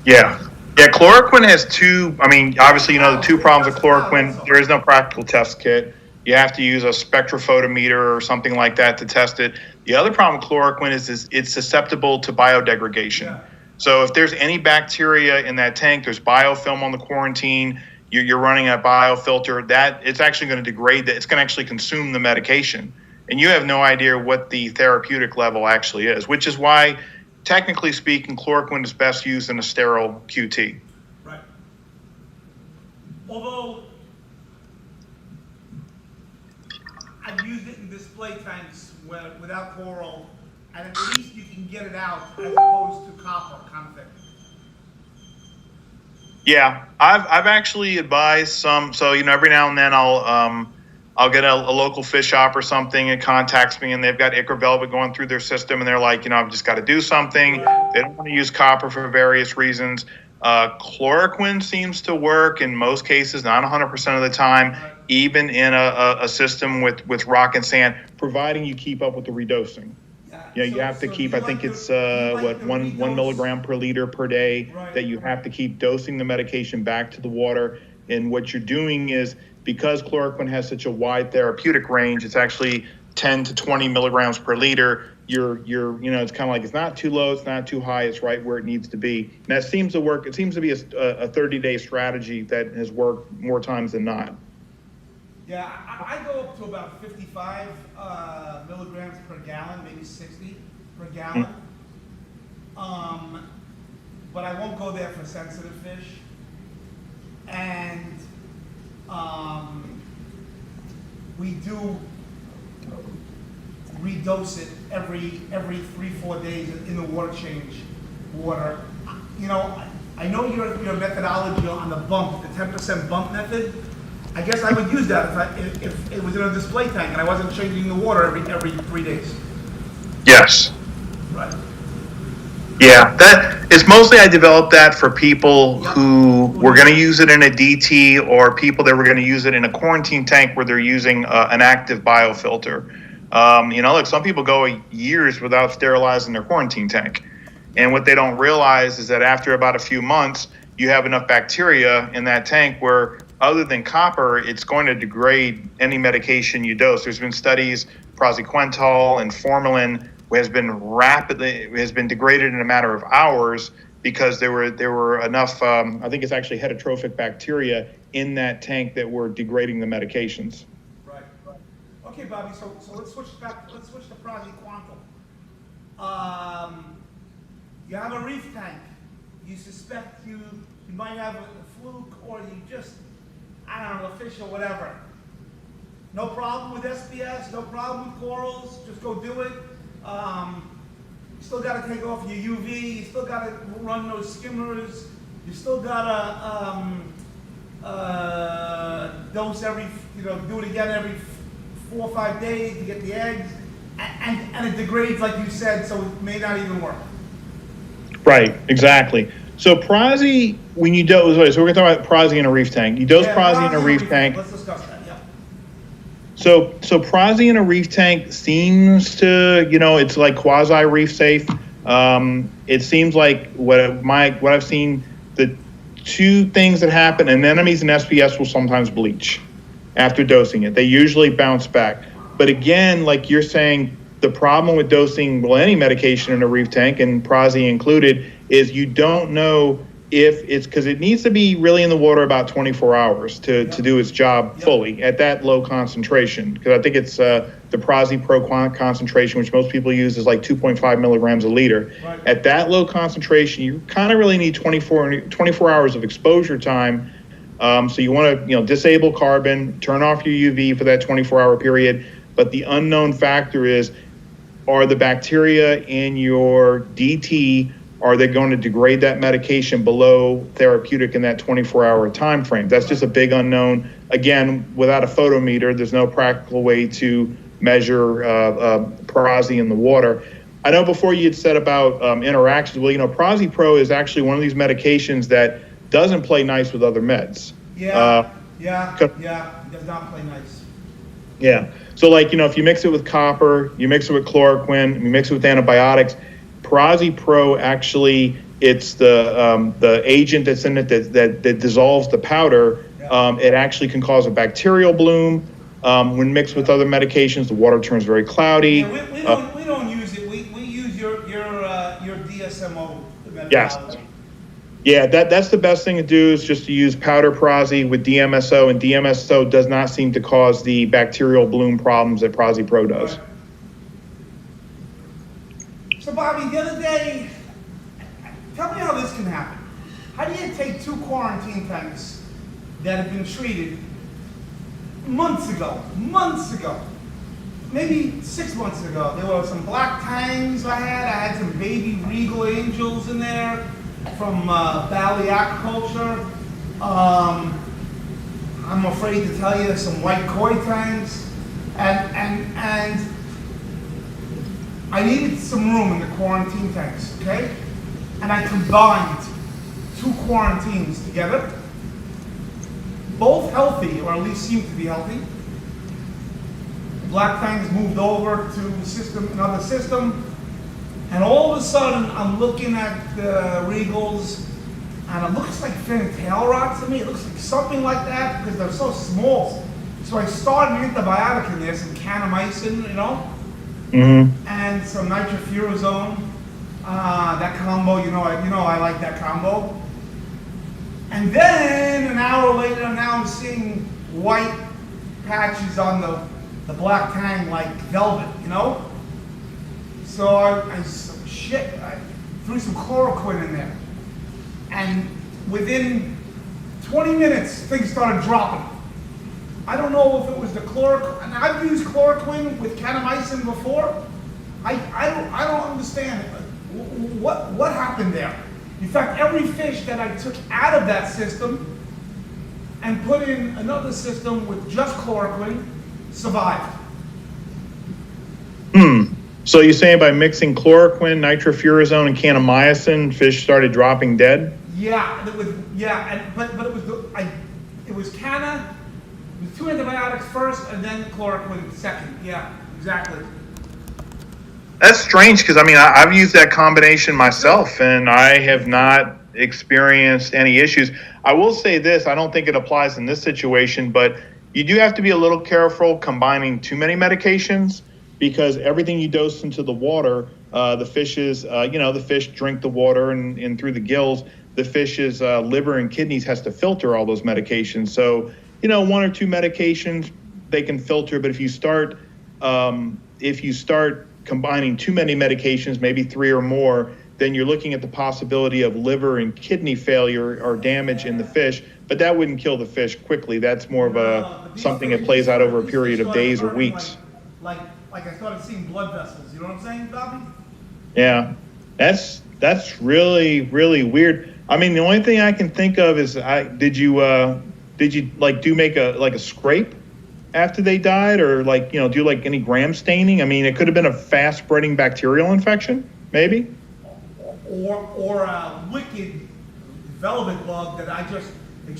Yeah. Yeah, chloroquine has two, I mean, obviously, you know, the two problems with chloroquine, there is no practical test kit. You have to use a spectrophotometer or something like that to test it. The other problem with chloroquine is it's susceptible to biodegradation. Yeah. So if there's any bacteria in that tank, there's biofilm on the quarantine, you're running a biofilter, that it's actually going to degrade that. It's going to actually consume the medication. And you have no idea what the therapeutic level actually is, which is why, technically speaking, chloroquine is best used in a sterile QT. Right. Although I've used it in display tanks without coral, and at least you can get it out as opposed to copper kind of thing. Yeah, I've actually advised some. So you know, every now and then I'll get a local fish shop or something. It contacts me and they've got ichor velvet going through their system, and they're like, you know, I've just got to do something. They don't want to use copper for various reasons. Chloroquine seems to work in most cases, not 100% of the time, even in a system with rock and sand, providing you keep up with the redosing. Yeah, you have to keep, I think it's, one milligram per liter per day that you have to keep dosing the medication back to the water. And what you're doing is, because chloroquine has such a wide therapeutic range, it's actually 10 to 20 milligrams per liter. You're, you know, it's kind of like, it's not too low, it's not too high, it's right where it needs to be. And that seems to work. It seems to be a 30-day strategy that has worked more times than not. Yeah, I go up to about 55 milligrams per gallon, maybe 60 per gallon. But I won't go there for sensitive fish. And we do redose it every 3-4 days in the water change water. You know, I know your methodology on the bump, the 10% bump method. I guess I would use that if it was in a display tank and I wasn't changing the water every 3 days. Yes. Right. Yeah, that is mostly, I developed that for people who were going to use it in a DT, or people that were going to use it in a quarantine tank where they're using an active biofilter. You know, look, some people go years without sterilizing their quarantine tank. And what they don't realize is that after about a few months, you have enough bacteria in that tank where, other than copper, it's going to degrade any medication you dose. There's been studies, praziquantel and formalin has been degraded in a matter of hours because there were enough, I think it's actually heterotrophic bacteria in that tank that were degrading the medications. Right. Okay, Bobby. So let's switch to praziquantel. You have a reef tank. You suspect you might have a fluke, or you just, I don't know, a fish or whatever. No problem with SPS, no problem with corals, just go do it. You still got to take off your UV, you still got to run those skimmers, you still got to dose do it again every 4 or 5 days to get the eggs, and it degrades like you said, so it may not even work. Right, exactly. So Prozzie, when you dose, so we're going to talk about Prozzie in a reef tank. You dose Prozzie in a reef tank. Let's discuss that, yeah. So Prozzie in a reef tank seems to, you know, it's like quasi reef safe. It seems like what I've seen, the two things that happen, anemones and SPS will sometimes bleach after dosing it. They usually bounce back. But again, like you're saying, the problem with dosing any medication in a reef tank, and Prozzie included, is you don't know if it's, because it needs to be really in the water about 24 hours to do its job fully at that low concentration. Because I think it's the Prozzie Pro concentration, which most people use, is like 2.5 milligrams a liter. Right. At that low concentration, you kind of really need 24 hours of exposure time. So you want to, disable carbon, turn off your UV for that 24-hour period. But the unknown factor is, are the bacteria in your DT, are they going to degrade that medication below therapeutic in that 24-hour time frame? That's just a big unknown. Again, without a photometer, there's no practical way to measure Prozzie in the water. I know before you had said about interactions. Well, Prozzie Pro is actually one of these medications that doesn't play nice with other meds. It does not play nice. Yeah. So if you mix it with copper, you mix it with chloroquine, you mix it with antibiotics, Prozzie Pro actually it's the agent that's in it that dissolves the powder. It actually can cause a bacterial bloom. When mixed with other medications, the water turns very cloudy. Yeah, we don't use it. We use your DSMO methodology. Yes. Yeah, that's the best thing to do is just to use powder Prozzie with DMSO, and DMSO does not seem to cause the bacterial bloom problems that Prozzie Pro does. Right. So Bobby, the other day, tell me how this can happen. How do you take 2 quarantine tanks that have been treated months ago, maybe 6 months ago? There were some black tangs I had some baby regal angels in there from Valley Aquaculture. I'm afraid to tell you some white koi tanks, and I needed some room in the quarantine tanks, okay? And I combined 2 quarantines together, both healthy, or at least seem to be healthy. The black tanks moved over to another system, and all of a sudden I'm looking at the regals, and it looks like fin tail rot to me. It looks like something like that because they're so small. So I started an antibiotic in there, some kanamycin, and some nitrofurazone. That combo, I like that combo. And then an hour later, now I'm seeing white patches on the black tang like velvet, So I threw some chloroquine in there. And within 20 minutes, things started dropping. I don't know if it was the chloroquine. And I've used chloroquine with kanamycin before. I don't understand what happened there. In fact, every fish that I took out of that system and put in another system with just chloroquine survived. So you're saying by mixing chloroquine, nitrofurazone, and kanamycin, fish started dropping dead? Yeah, but it was 2 antibiotics first and then chloroquine second. Yeah, exactly. That's strange because I've used that combination myself and I have not experienced any issues. I will say this, I don't think it applies in this situation, but you do have to be a little careful combining too many medications because everything you dose into the water, the fishes, the fish drink the water and through the gills, the fish's liver and kidneys has to filter all those medications. So, 1 or 2 medications, they can filter, but if you start combining too many medications, maybe 3 or more, then you're looking at the possibility of liver and kidney failure or damage in the fish, but that wouldn't kill the fish quickly. That's more of something that plays out over a period of days or weeks. Like I started seeing blood vessels, you know what I'm saying, Bobby? Yeah, that's really, really weird. The only thing I can think of is, did you make a scrape after they died, or do any gram staining? It could have been a fast spreading bacterial infection, maybe. Or a wicked velvet bug that it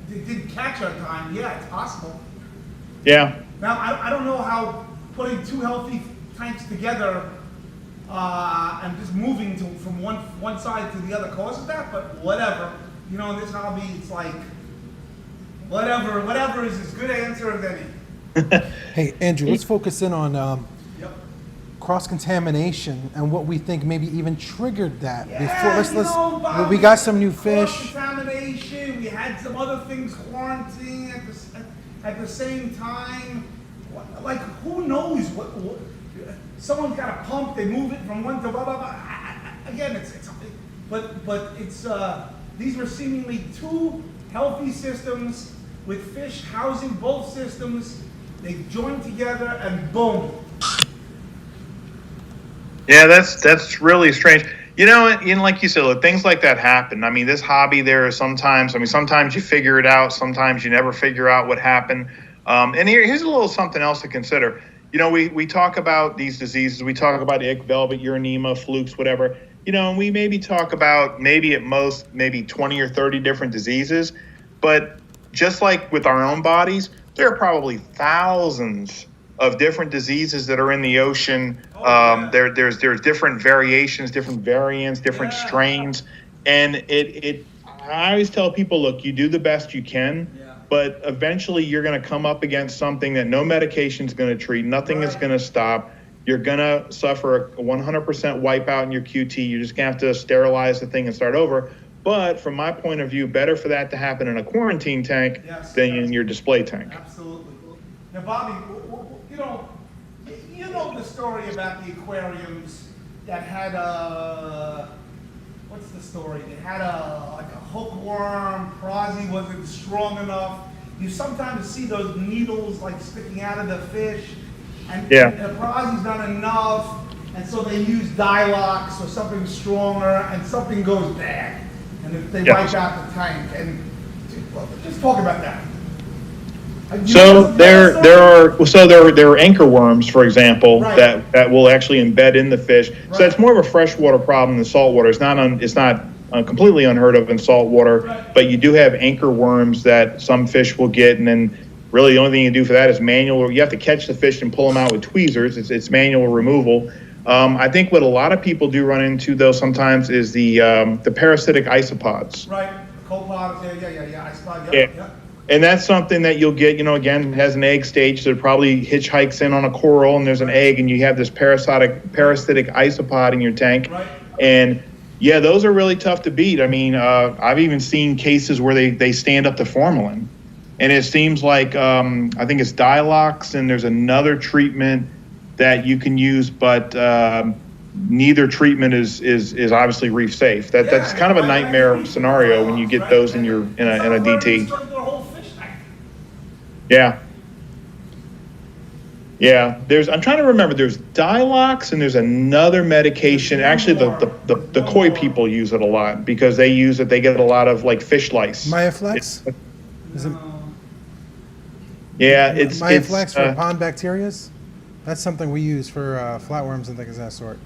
didn't catch on time. Yeah, it's possible. Yeah. Now I don't know how putting 2 healthy tanks together and just moving from one side to the other causes that, but whatever. In this hobby, it's like whatever is as good an answer as any. Hey, Andrew, let's focus in on cross-contamination and what we think maybe even triggered that. Bob, we got some new fish. Cross-contamination. We had some other things quarantining at the same time. Like, who knows what someone's got a pump, they move it from one to blah, blah, blah. Again, these were seemingly 2 healthy systems with fish housing both systems. They joined together and boom. Yeah, that's really strange. Like you said, look, things like that happen. This hobby, there are sometimes you figure it out, sometimes you never figure out what happened. And here's a little something else to consider. We talk about these diseases. We talk about ick, velvet, uranema, flukes, whatever. And we maybe talk about maybe at most 20 or 30 different diseases. But just like with our own bodies, there are probably thousands of different diseases that are in the ocean. There's different variations, different variants, different strains, and I always tell people, look, you do the best you can, but eventually you're going to come up against something that no medication is going to treat, nothing is going to stop. You're going to suffer a 100% wipeout in your QT. You're just going to have to sterilize the thing and start over. But from my point of view, better for that to happen in a quarantine tank than in your display tank. Absolutely. Now, Bobby, you know the story about the aquariums that had what's the story? They had like a hookworm. Prozzie wasn't strong enough. You sometimes see those needles like sticking out of the fish, and the Prozzie's not enough, and so they use Dilox or something stronger, and something goes bad, and if they wipe out the tank. And just talk about that. So there are anchor worms, for example, that will actually embed in the fish. So that's more of a freshwater problem than saltwater. It's not completely unheard of in saltwater, but you do have anchor worms that some fish will get, and then really the only thing you do for that is manual. You have to catch the fish and pull them out with tweezers. It's manual removal. I think what a lot of people do run into though sometimes is the parasitic isopods. Right, copepods. Isopod. Yeah. And that's something that you'll get, again, has an egg stage, so it probably hitchhikes in on a coral, and there's an egg, and you have this parasitic isopod in your tank. Right. And yeah, those are really tough to beat. I mean, I've even seen cases where they stand up to formalin. And it seems like, I think it's Dilox, and there's another treatment that you can use, but neither treatment is obviously reef safe. That's kind of a nightmare scenario when you get those in a DT. Yeah. I'm trying to remember. There's Dilox and there's another medication. Actually, the koi people use it a lot because they use it. They get a lot of like fish lice. Myoflex? It's Myoflex for pond bacterias? That's something we use for flatworms and things of that sort.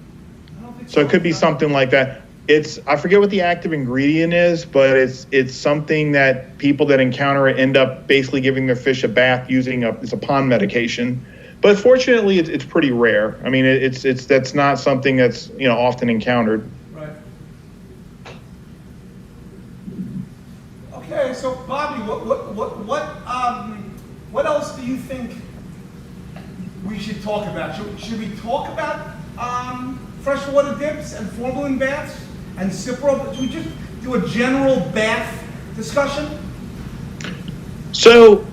So it could be something like that. I forget what the active ingredient is, but it's something that people that encounter it end up basically giving their fish a bath using it's a pond medication. But fortunately, it's pretty rare. I mean, that's not something that's often encountered. Right. Okay, so Bobby, what else do you think we should talk about? Should we talk about freshwater dips and formalin baths and Cipro? Should we just do a general bath discussion? So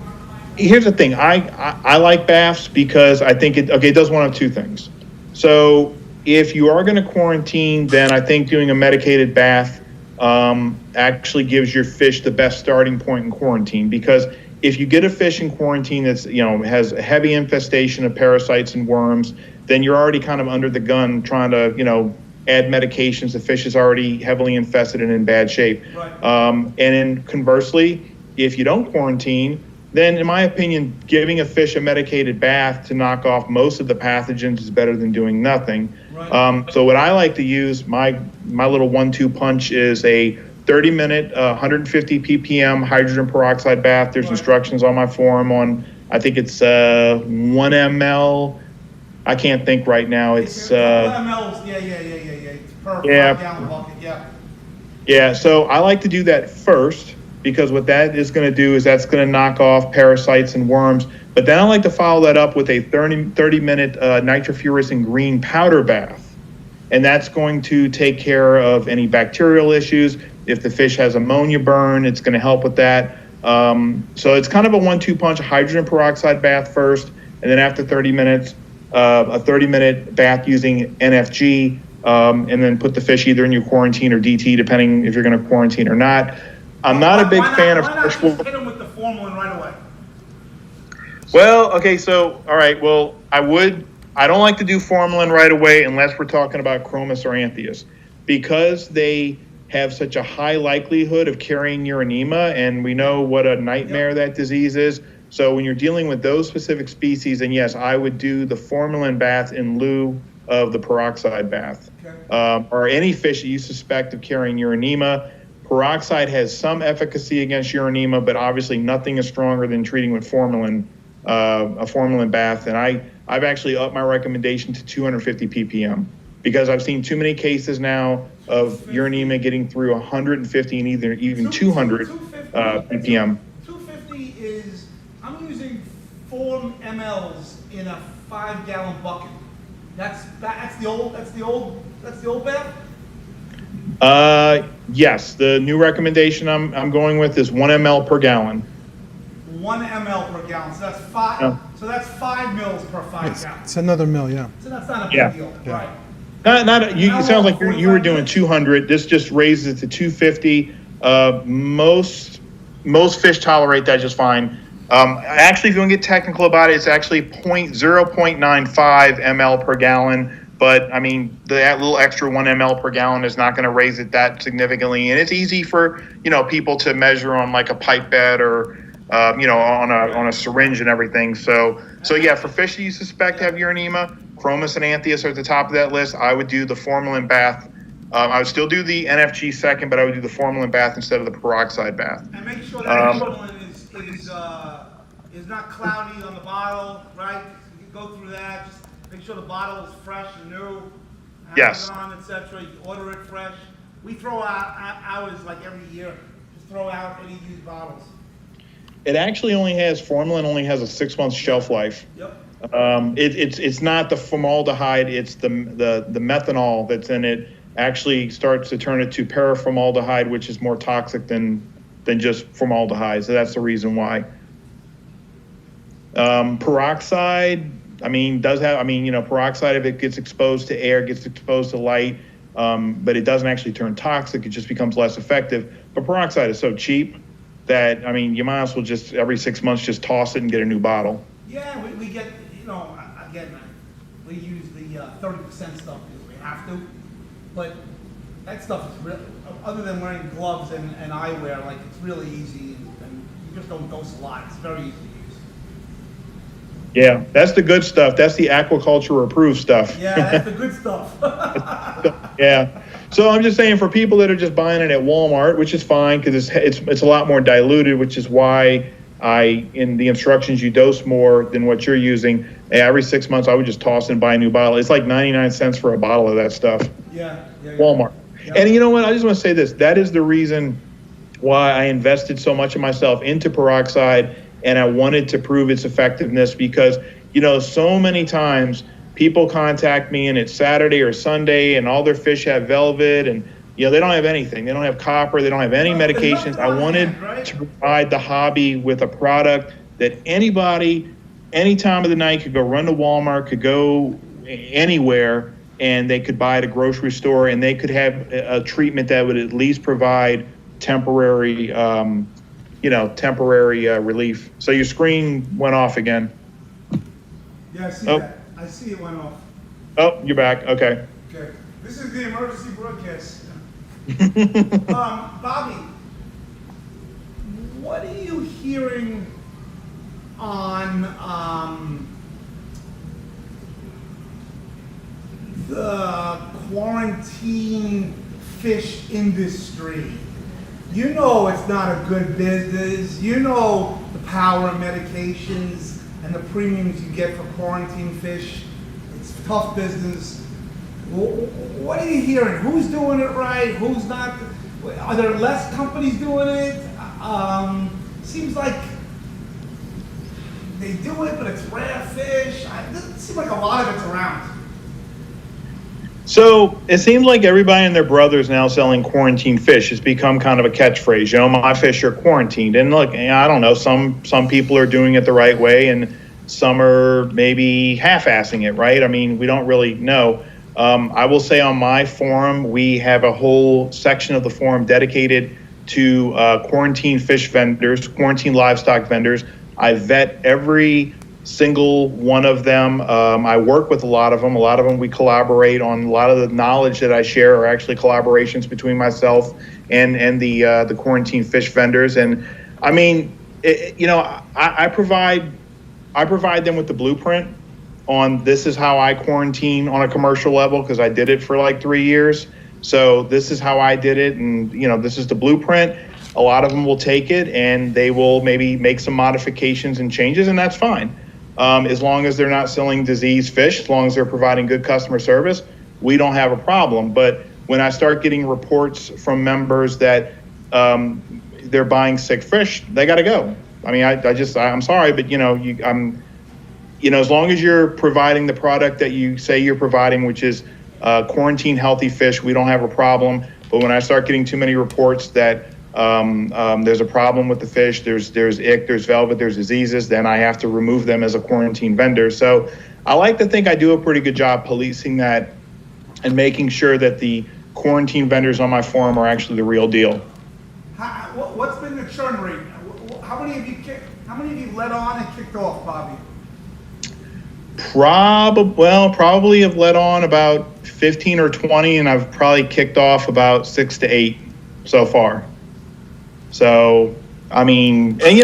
here's the thing. I like baths because I think it does one of two things. So if you are going to quarantine, then I think doing a medicated bath actually gives your fish the best starting point in quarantine, because if you get a fish in quarantine that's has a heavy infestation of parasites and worms, then you're already kind of under the gun trying to add medications. The fish is already heavily infested and in bad shape. Right. And then conversely, if you don't quarantine, then in my opinion, giving a fish a medicated bath to knock off most of the pathogens is better than doing nothing. Right. So what I like to use, my little 1-2 punch, is a 30-minute, 150 ppm hydrogen peroxide bath. There's instructions on my forum on, I think it's 1 ml. I can't think right now. It's 1 ml. Yeah. It's per 5 gallon bucket. Yeah. So I like to do that first, because what that is going to do is that's going to knock off parasites and worms. But then I like to follow that up with a 30-minute nitrofuran green powder bath. And that's going to take care of any bacterial issues. If the fish has ammonia burn, it's going to help with that. So it's kind of a 1-2 punch: hydrogen peroxide bath first, and then after 30 minutes, a 30-minute bath using NFG, and then put the fish either in your quarantine or DT, depending if you're going to quarantine or not. I'm not a big fan of freshwater. Why not just hit them with the formalin right away? Well, okay, so, all right, well, I don't like to do formalin right away unless we're talking about chromis or anthias, because they have such a high likelihood of carrying uranema, and we know what a nightmare that disease is. So when you're dealing with those specific species, then yes, I would do the formalin bath in lieu of the peroxide bath. Okay. Or any fish that you suspect of carrying uranema. Peroxide has some efficacy against uranema, but obviously nothing is stronger than treating with formalin, a formalin bath. And I've actually upped my recommendation to 250 ppm because I've seen too many cases now of Uranium getting through 150 and even 200 ppm. 250 is, I'm using 4 mLs in a 5-gallon bucket. That's the old bath? Yes, the new recommendation I'm going with is 1 ml per gallon. 1 ml per gallon. So that's 5. No. So that's 5 mils per 5 gallons. It's another mill, yeah. So that's not a big Yeah. deal, Yeah. right? It sounds like you were doing 200. This just raises it to 250. Most fish tolerate that just fine. Actually, if you want to get technical about it, it's actually 0.95 ml per gallon. But I mean, that little extra 1 ml per gallon is not going to raise it that significantly, and it's easy for people to measure on like a pipette or on a syringe and everything. So yeah, for fish that you suspect have Uranium, Chromis and Anthias are at the top of that list. I would do the formalin bath. I would still do the NFG second, but I would do the formalin bath instead of the peroxide bath. And make sure that formalin is not cloudy on the bottle, right? You can go through that. Just make sure the bottle is fresh and new. Yes. Amazon, etc. You can order it fresh. We throw out ours like every year. Just throw out any used bottles. It actually formalin only has a 6-month shelf life. Yep. It's not the formaldehyde, it's the methanol that's in it actually starts to turn it to paraformaldehyde, which is more toxic than just formaldehyde. So that's the reason why. Peroxide, peroxide, if it gets exposed to air, gets exposed to light, but it doesn't actually turn toxic, it just becomes less effective. But peroxide is so cheap that, you might as well just every 6 months just toss it and get a new bottle. Yeah, we get, again, we use the 30% stuff because we have to. But that stuff is really, other than wearing gloves and eyewear, like it's really easy and you just don't dose a lot. It's very easy to use. Yeah, that's the good stuff. That's the aquaculture approved stuff. Yeah, that's the good stuff. Yeah. So I'm just saying for people that are just buying it at Walmart, which is fine because it's a lot more diluted, which is why in the instructions you dose more than what you're using. Every 6 months I would just toss and buy a new bottle. It's like 99 cents for a bottle of that stuff. Yeah. Walmart. Yeah. And you know what? I just want to say this. That is the reason why I invested so much of myself into peroxide, and I wanted to prove its effectiveness because, so many times people contact me and it's Saturday or Sunday and all their fish have velvet and, they don't have anything. They don't have copper. They don't have any medications. I wanted to provide the hobby with a product that anybody, any time of the night could go run to Walmart, could go anywhere, and they could buy at a grocery store, and they could have a treatment that would at least provide temporary, relief. So your screen went off again. Yeah, I see that. I see it went off. Oh, you're back. Okay. Okay. This is the emergency broadcast. Bobby, what are you hearing on the quarantine fish industry? It's not a good business. The power of medications and the premiums you get for quarantine fish. It's tough business. What are you hearing? Who's doing it right? Who's not? Are there less companies doing it? Seems like they do it, but it's rare fish. It doesn't seem like a lot of it's around. So it seems like everybody and their brother is now selling quarantine fish. It's become kind of a catchphrase. My fish are quarantined. And look, I don't know. Some people are doing it the right way, and some are maybe half-assing it, right? We don't really know. I will say on my forum, we have a whole section of the forum dedicated to quarantine fish vendors, quarantine livestock vendors. I vet every single one of them. I work with a lot of them. A lot of them we collaborate on. A lot of the knowledge that I share are actually collaborations between myself and the quarantine fish vendors. And I provide them with the blueprint on this is how I quarantine on a commercial level because I did it for like 3 years. So this is how I did it, and this is the blueprint. A lot of them will take it and they will maybe make some modifications and changes, and that's fine. As long as they're not selling diseased fish, as long as they're providing good customer service, we don't have a problem. But when I start getting reports from members that they're buying sick fish, they got to go. I mean, I'm sorry, but as long as you're providing the product that you say you're providing, which is quarantine healthy fish, we don't have a problem. But when I start getting too many reports that there's a problem with the fish, there's ick, there's velvet, there's diseases, then I have to remove them as a quarantine vendor. So I like to think I do a pretty good job policing that and making sure that the quarantine vendors on my forum are actually the real deal. What's been the churn rate? How many have you let on and kicked off, Bobby? Probably have let on about 15 or 20, and I've probably kicked off about 6 to 8 so far. So, I mean, and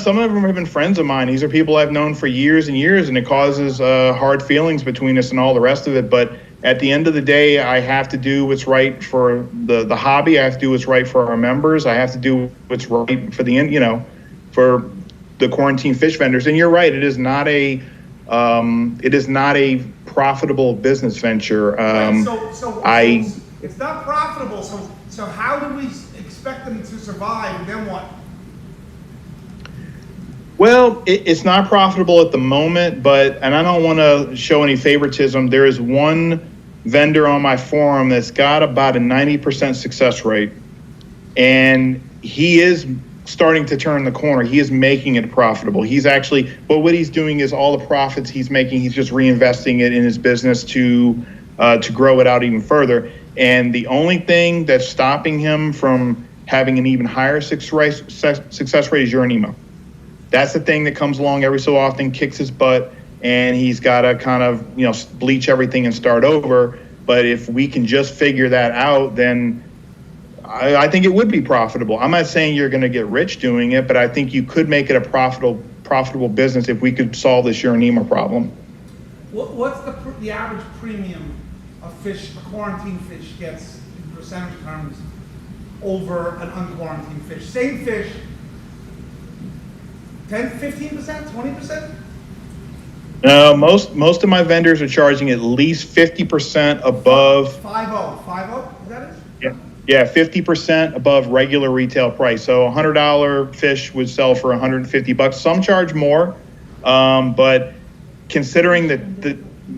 some of them have been friends of mine. These are people I've known for years and years, and it causes hard feelings between us and all the rest of it. But at the end of the day, I have to do what's right for the hobby. I have to do what's right for our members. I have to do what's right for for the quarantine fish vendors. And you're right, it is not a profitable business venture. It's not profitable. So how do we expect them to survive? And then what? Well, it's not profitable at the moment, and I don't want to show any favoritism. There is one vendor on my forum that's got about a 90% success rate, and he is starting to turn the corner. He is making it profitable. But what he's doing is all the profits he's making, he's just reinvesting it in his business to grow it out even further. And the only thing that's stopping him from having an even higher success rate is Uranium. That's the thing that comes along every so often, kicks his butt, and he's got to kind of, bleach everything and start over. But if we can just figure that out, then I think it would be profitable. I'm not saying you're going to get rich doing it, but I think you could make it a profitable business if we could solve this Uranium problem. What's the average premium a quarantine fish gets in percentage terms over an unquarantined fish? Same fish, 10, 15%, 20%? Most of my vendors are charging at least 50% above. 50, is that it? Yeah, 50% above regular retail price. So $100 fish would sell for $150. Some charge more, but considering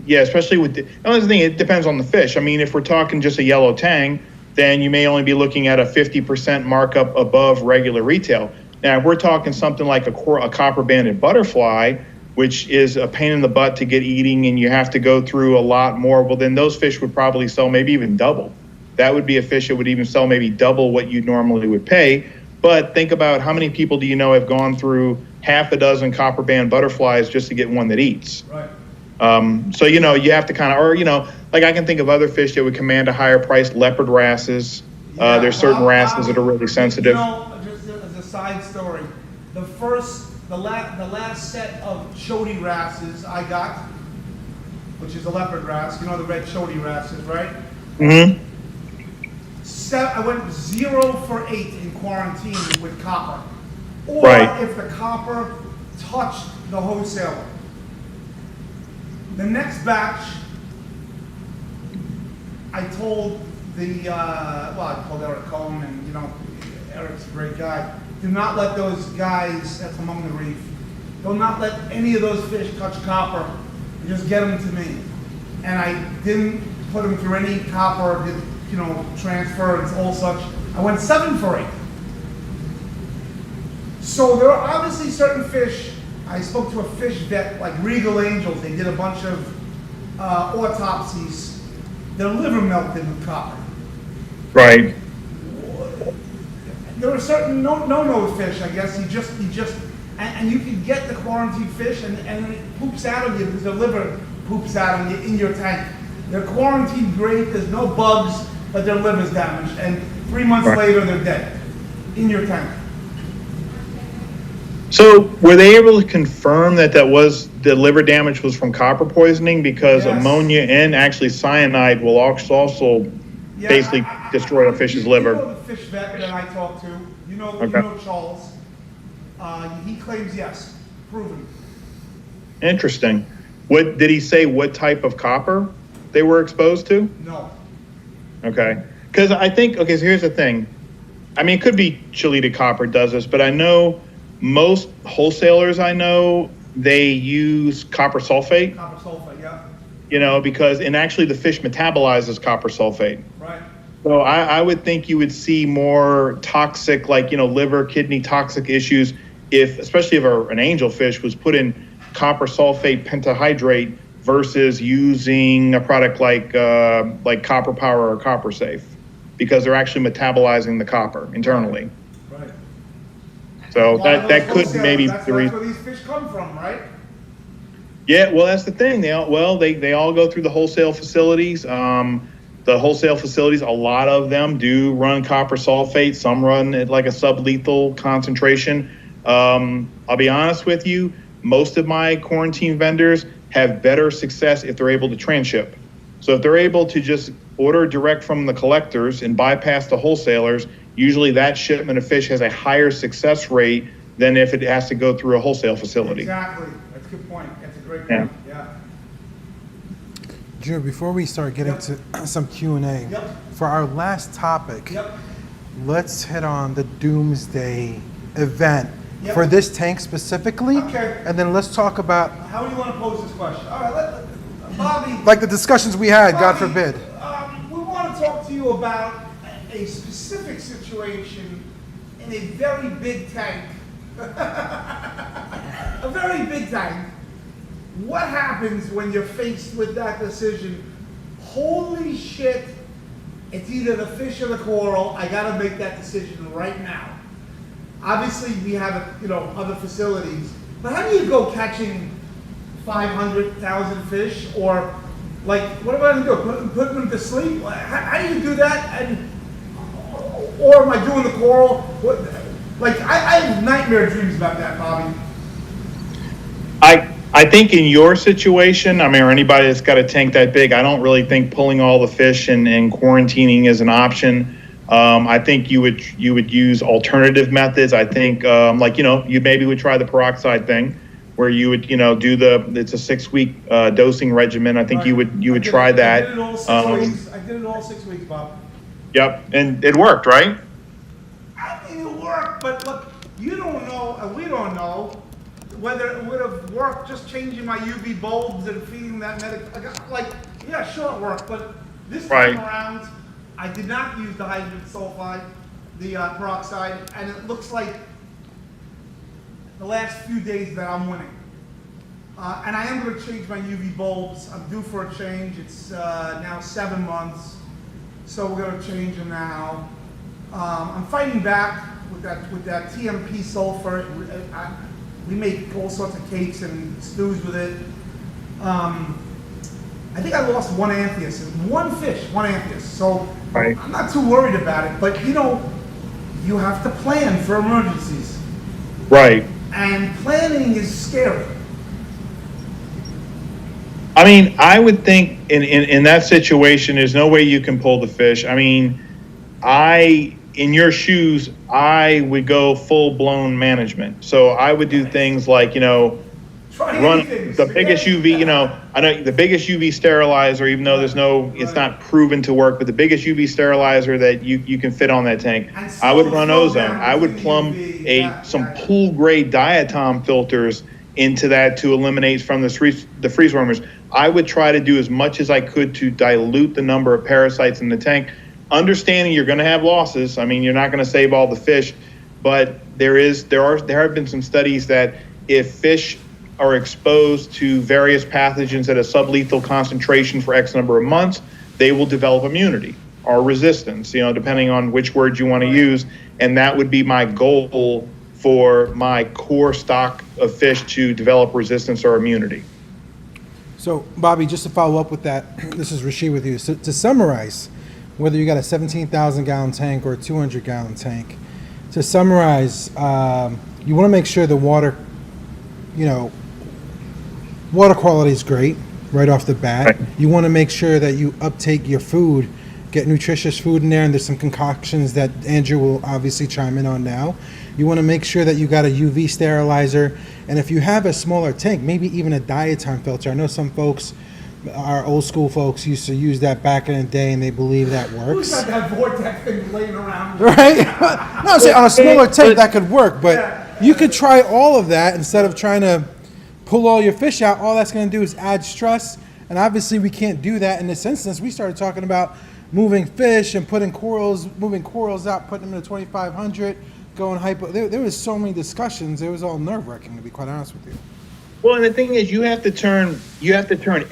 especially with another thing, it depends on the fish. I mean, if we're talking just a yellow tang, then you may only be looking at a 50% markup above regular retail. Now, if we're talking something like a copper-banded butterfly, which is a pain in the butt to get eating, and you have to go through a lot more, well, then those fish would probably sell maybe even double. That would be a fish that would even sell maybe double what you normally would pay. But think about how many people do you know have gone through half a dozen copper band butterflies just to get one that eats? Right. So, you have to kind of, like I can think of other fish that would command a higher price, leopard wrasses. There's certain wrasses that are really sensitive. Just as a side story, the last set of chody wrasses I got, which is a leopard wrasse, the red chody wrasses, right? Mm-hmm. I went 0 for 8 in quarantine with copper. Or right. If the copper touched the wholesaler. The next batch, I told I told Eric Cohen, and Eric's a great guy, do not let those guys, that's among the reef, do not let any of those fish touch copper, just get them to me. And I didn't put them through any copper, transfer and all such. I went 7 for 8. So there are obviously certain fish. I spoke to a fish vet like Regal Angels. They did a bunch of autopsies. Their liver melted with copper. Right. There are certain no fish, I guess. You just and you can get the quarantine fish and it poops out of you because their liver poops out of you in your tank. They're quarantined great. There's no bugs, but their liver's damaged, and 3 months later they're dead in your tank. So were they able to confirm that the liver damage was from copper poisoning? Because yes. Ammonia and actually cyanide will also basically destroy a fish's liver. You know the fish vet that I talked to. You know Charles. He claims yes. proven. Interesting. What did he say? What type of copper they were exposed to? No. Okay. Because I think, okay, so here's the thing. I mean, it could be chelated copper does this, but I know most wholesalers I know, they use copper sulfate, Copper sulfate, yeah. you know, because, and actually the fish metabolizes copper sulfate. Right. So I would think you would see more toxic, like, you know, liver, kidney toxic issues if, especially if an angelfish was put in copper sulfate pentahydrate versus using a product like Copper Power or Copper Safe, because they're actually metabolizing the copper internally. Right. So A lot of that those could wholesalers, maybe that's the reason. where these fish come from, right? Yeah, well, that's the thing. They all go through the wholesale facilities. The wholesale facilities, a lot of them do run copper sulfate. Some run at like a sublethal concentration. I'll be honest with you, most of my quarantine vendors have better success if they're able to transship. So if they're able to just order direct from the collectors and bypass the wholesalers, usually that shipment of fish has a higher success rate than if it has to go through a wholesale facility. Exactly. That's a good point. That's a great point. Yeah. Drew, before we start getting to some Q&A, Yep. for our last topic, Yep. let's hit on the doomsday event Yep. for this tank specifically. Okay. And then let's talk about How do you want to pose this question? All right, Bobby. like the discussions we had, God Bobby, forbid. We want to talk to you about a specific situation in a very big tank. A very big tank. What happens when you're faced with that decision? Holy shit, it's either the fish or the coral. I got to make that decision right now. Obviously, we have, other facilities, but how do you go catching 500,000 fish, or like, what am I going to do? Put them to sleep? How do you do that? Or am I doing the coral? I have nightmare dreams about that, Bobby. I think in your situation, I mean, or anybody that's got a tank that big, I don't really think pulling all the fish and quarantining is an option. I think you would use alternative methods. I think you maybe would try the peroxide thing, where you would it's a 6-week dosing regimen. I think Right. you would try that. I did it all 6 weeks. I did it all 6 weeks, Bob. Yep, and it worked, right? I mean, it worked, but look, you don't know, and we don't know whether it would have worked just changing my UV bulbs and feeding that yeah, sure it worked, but this time around, I did not use the hydrogen sulfide, the peroxide, and it looks like the last few days that I'm winning. And I am going to change my UV bulbs. I'm due for a change. It's now 7 months, so we're going to change them now. I'm fighting back with that TMP sulfur. We make all sorts of cakes and stews with it. I think I lost one anthias, one anthias. So I'm not too worried about it. But you have to plan for emergencies. Right. And planning is scary. I mean, I would think in that situation, there's no way you can pull the fish. I mean, in your shoes, I would go full-blown management. So I would do things like, run the biggest UV, I know the biggest UV sterilizer, even though it's not proven to work, but the biggest UV sterilizer that you can fit on that tank. I would run ozone. I would plumb some pool-grade diatom filters into that to eliminate from the freeze warmers. I would try to do as much as I could to dilute the number of parasites in the tank, understanding you're going to have losses. I mean, you're not going to save all the fish, but there have been some studies that if fish are exposed to various pathogens at a sublethal concentration for X number of months, they will develop immunity or resistance, depending on which word you want to use. And that would be my goal for my core stock of fish to develop resistance or immunity. So, Bobby, just to follow up with that, this is Rashid with you. So, to summarize, whether you got a 17,000-gallon tank or a 200-gallon tank, to summarize, you want to make sure the water, water quality is great right off the bat. Right. You want to make sure that you uptake your food, get nutritious food in there, and there's some concoctions that Andrew will obviously chime in on now. You want to make sure that you got a UV sterilizer. And if you have a smaller tank, maybe even a diatom filter. I know some folks, our old school folks, used to use that back in the day, and they believe that Who's works. got that vortex thing laying around? Right? No, I'm saying on a smaller tank that could work, but you could try all of that instead of trying to pull all your fish out. All that's going to do is add stress, and obviously we can't do that in this instance. We started talking about moving fish and moving corals out, putting them in the 2500, going hypo. There was so many discussions. It was all nerve-wracking, to be quite honest with you. Well, and the thing is, you have to turn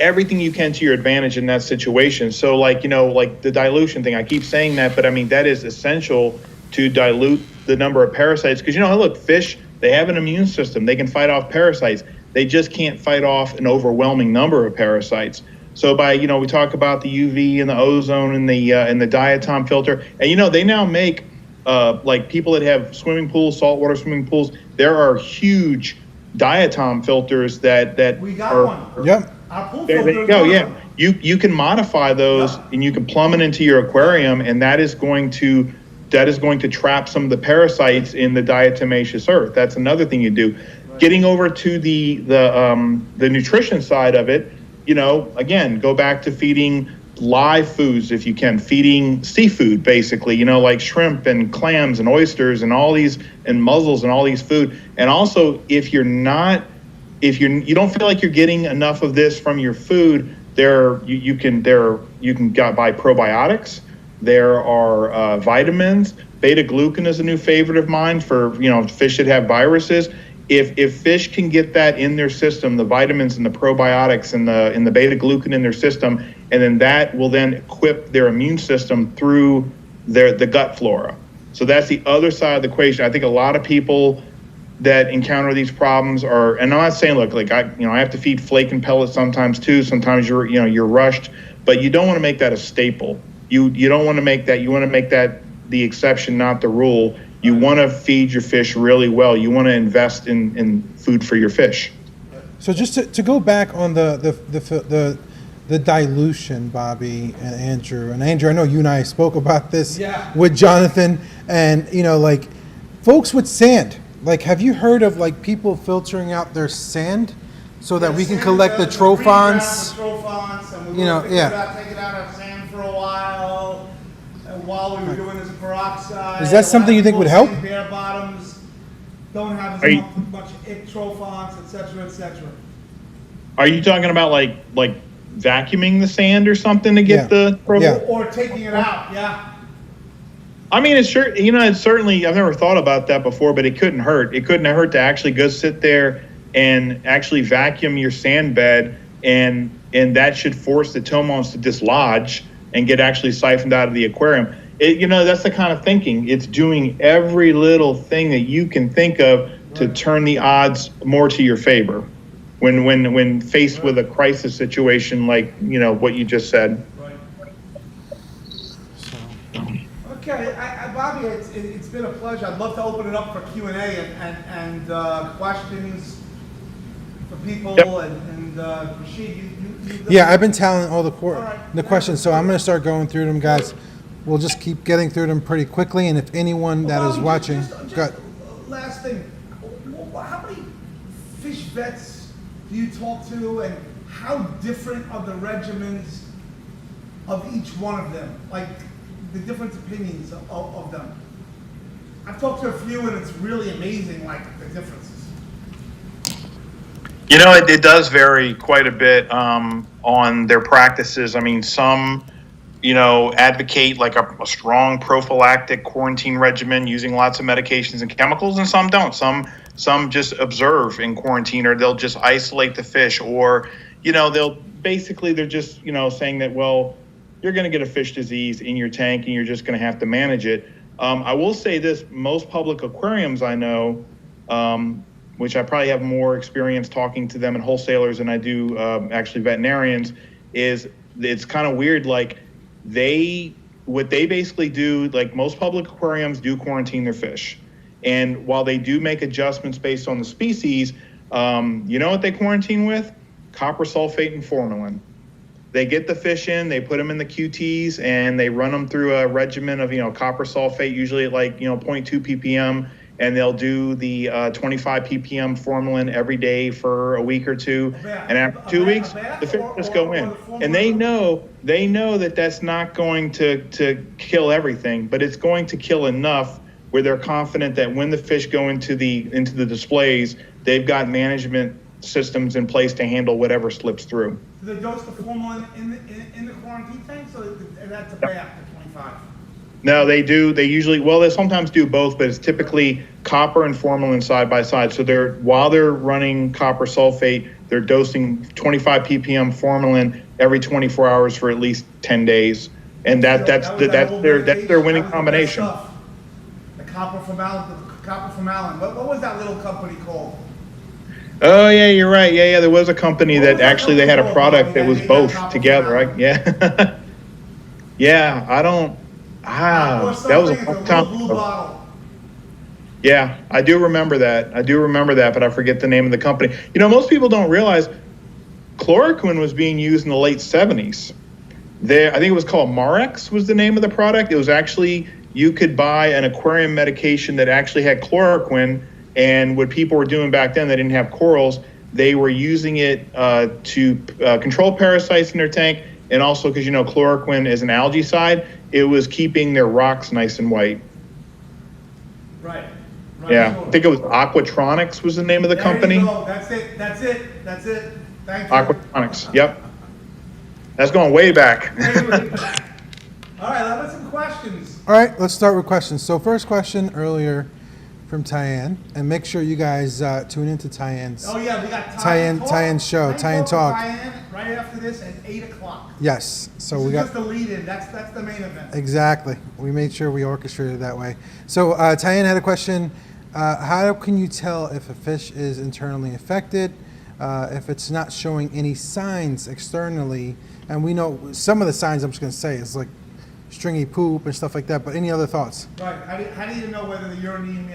everything you can to your advantage in that situation. So, like, like the dilution thing, I keep saying that, but I mean, that is essential to dilute the number of parasites. Because, look, fish, they have an immune system. They can fight off parasites. They just can't fight off an overwhelming number of parasites. So by, we talk about the UV and the ozone and the diatom filter. And, they now make, like people that have swimming pools, saltwater swimming pools, there are huge diatom filters that We got are, one. Yep. Our pool there filter you is go. one of Yeah, them. you can modify those, Yeah. and you can plumb it into your aquarium, and that is going to trap some of the parasites in the diatomaceous earth. That's another thing you do. Right. Getting over to the nutrition side of it, again, go back to feeding live foods if you can, feeding seafood basically, like shrimp and clams and oysters and all these, and mussels and all these food. And also, if you don't feel like you're getting enough of this from your food, you can buy probiotics. There are vitamins. Beta glucan is a new favorite of mine for fish that have viruses. If fish can get that in their system, the vitamins and the probiotics and the beta glucan in their system, and then that will then equip their immune system through the gut flora. So that's the other side of the equation. I think a lot of people that encounter these problems and I'm not saying, look, like I have to feed flake and pellets sometimes too. Sometimes you're rushed, but you don't want to make that a staple. You don't want to make that. You want to make that the exception, not the rule. You want to feed your fish really well. You want to invest in food for your fish. So just to go back on the dilution, Bobby and Andrew. And Andrew, I know you and I spoke about this with Jonathan, and like folks with sand. Like, have you heard of like people filtering out their sand so that we can collect the trophons? And we take it out of sand for a while. And while we were doing this peroxide, Is that something you think would help? Bare bottoms don't have as much trophons, etc., etc. Are you talking about like vacuuming the sand or something to get the Or taking it out? Yeah. I mean, it's certainly, I've never thought about that before, but it couldn't hurt. It couldn't hurt to actually go sit there and actually vacuum your sand bed, and that should force the tomons to dislodge and get actually siphoned out of the aquarium. That's the kind of thinking. It's doing every little thing that you can think of to turn the odds more to your favor when faced with a crisis situation like, what you just said. Okay, Bobby, it's been a pleasure. I'd love to open it up for Q&A and questions for people. Yep. And Rashid, you Yeah, I've been telling all the right. questions, so I'm going to start going through them, guys. We'll just keep getting through them pretty quickly, and if anyone that is Bobby, watching, just last thing, how many fish vets do you talk to, and how different are the regimens of each one of them? Like, the different opinions of them. I've talked to a few, and it's really amazing, like, the differences. It does vary quite a bit on their practices. I mean, some, advocate like a strong prophylactic quarantine regimen using lots of medications and chemicals, and some don't. Some just observe in quarantine, or they'll just isolate the fish, or, they're just, saying that, well, you're going to get a fish disease in your tank and you're just going to have to manage it. I will say this, most public aquariums I know, which I probably have more experience talking to them and wholesalers than I do actually veterinarians, is it's kind of weird. Like what they basically do, like most public aquariums do quarantine their fish. And while they do make adjustments based on the species, you know what they quarantine with? Copper sulfate and formalin. They get the fish in, they put them in the QTs, and they run them through a regimen of, copper sulfate, usually at like, 0.2 ppm, and they'll do the 25 ppm formalin every day for a week or two, and after 2 weeks, the fish just go in. And they know that that's not going to kill everything, but it's going to kill enough where they're confident that when the fish go into the displays, they've got management systems in place to handle whatever slips through. Do they dose the formalin in the quarantine tank, so that's a bath at 25? No, they do. They usually, well, they sometimes do both, but it's typically copper and formalin side by side. So while they're running copper sulfate, they're dosing 25 ppm formalin every 24 hours for at least 10 days, and that's their winning combination. The copper formalin. What was that little company called? Oh yeah, you're right. Yeah. There was a company that actually they had a product that was both together, right? Yeah. Yeah. That was a long time ago. Yeah, I do remember that. But I forget the name of the company. You know, most people don't realize chloroquine was being used in the late 70s. I think it was called Marex was the name of the product. It was actually, you could buy an aquarium medication that actually had chloroquine, and what people were doing back then, they didn't have corals, they were using it to control parasites in their tank, and also because, you know, chloroquine is an algaecide, it was keeping their rocks nice and white. Right. Yeah, Sure. I think it was Aquatronics was the name of the company. You go. That's it. Thank you. Aquatronics, yep. That's going way back. All right, let's have some questions. All right, let's start with questions. So first question earlier from Tyann, and make sure you guys tune into Tyann's. Oh yeah, we got Tyann show, Tyann Talk. Right after this at 8 o'clock. Yes, so This we is got just the lead-in. That's the main event. exactly. We made sure we orchestrated it that way. So Tyann had a question. How can you tell if a fish is internally affected, if it's not showing any signs externally? And we know some of the signs I'm just going to say is like stringy poop and stuff like that, but any other thoughts? Right. How do you know whether the uranium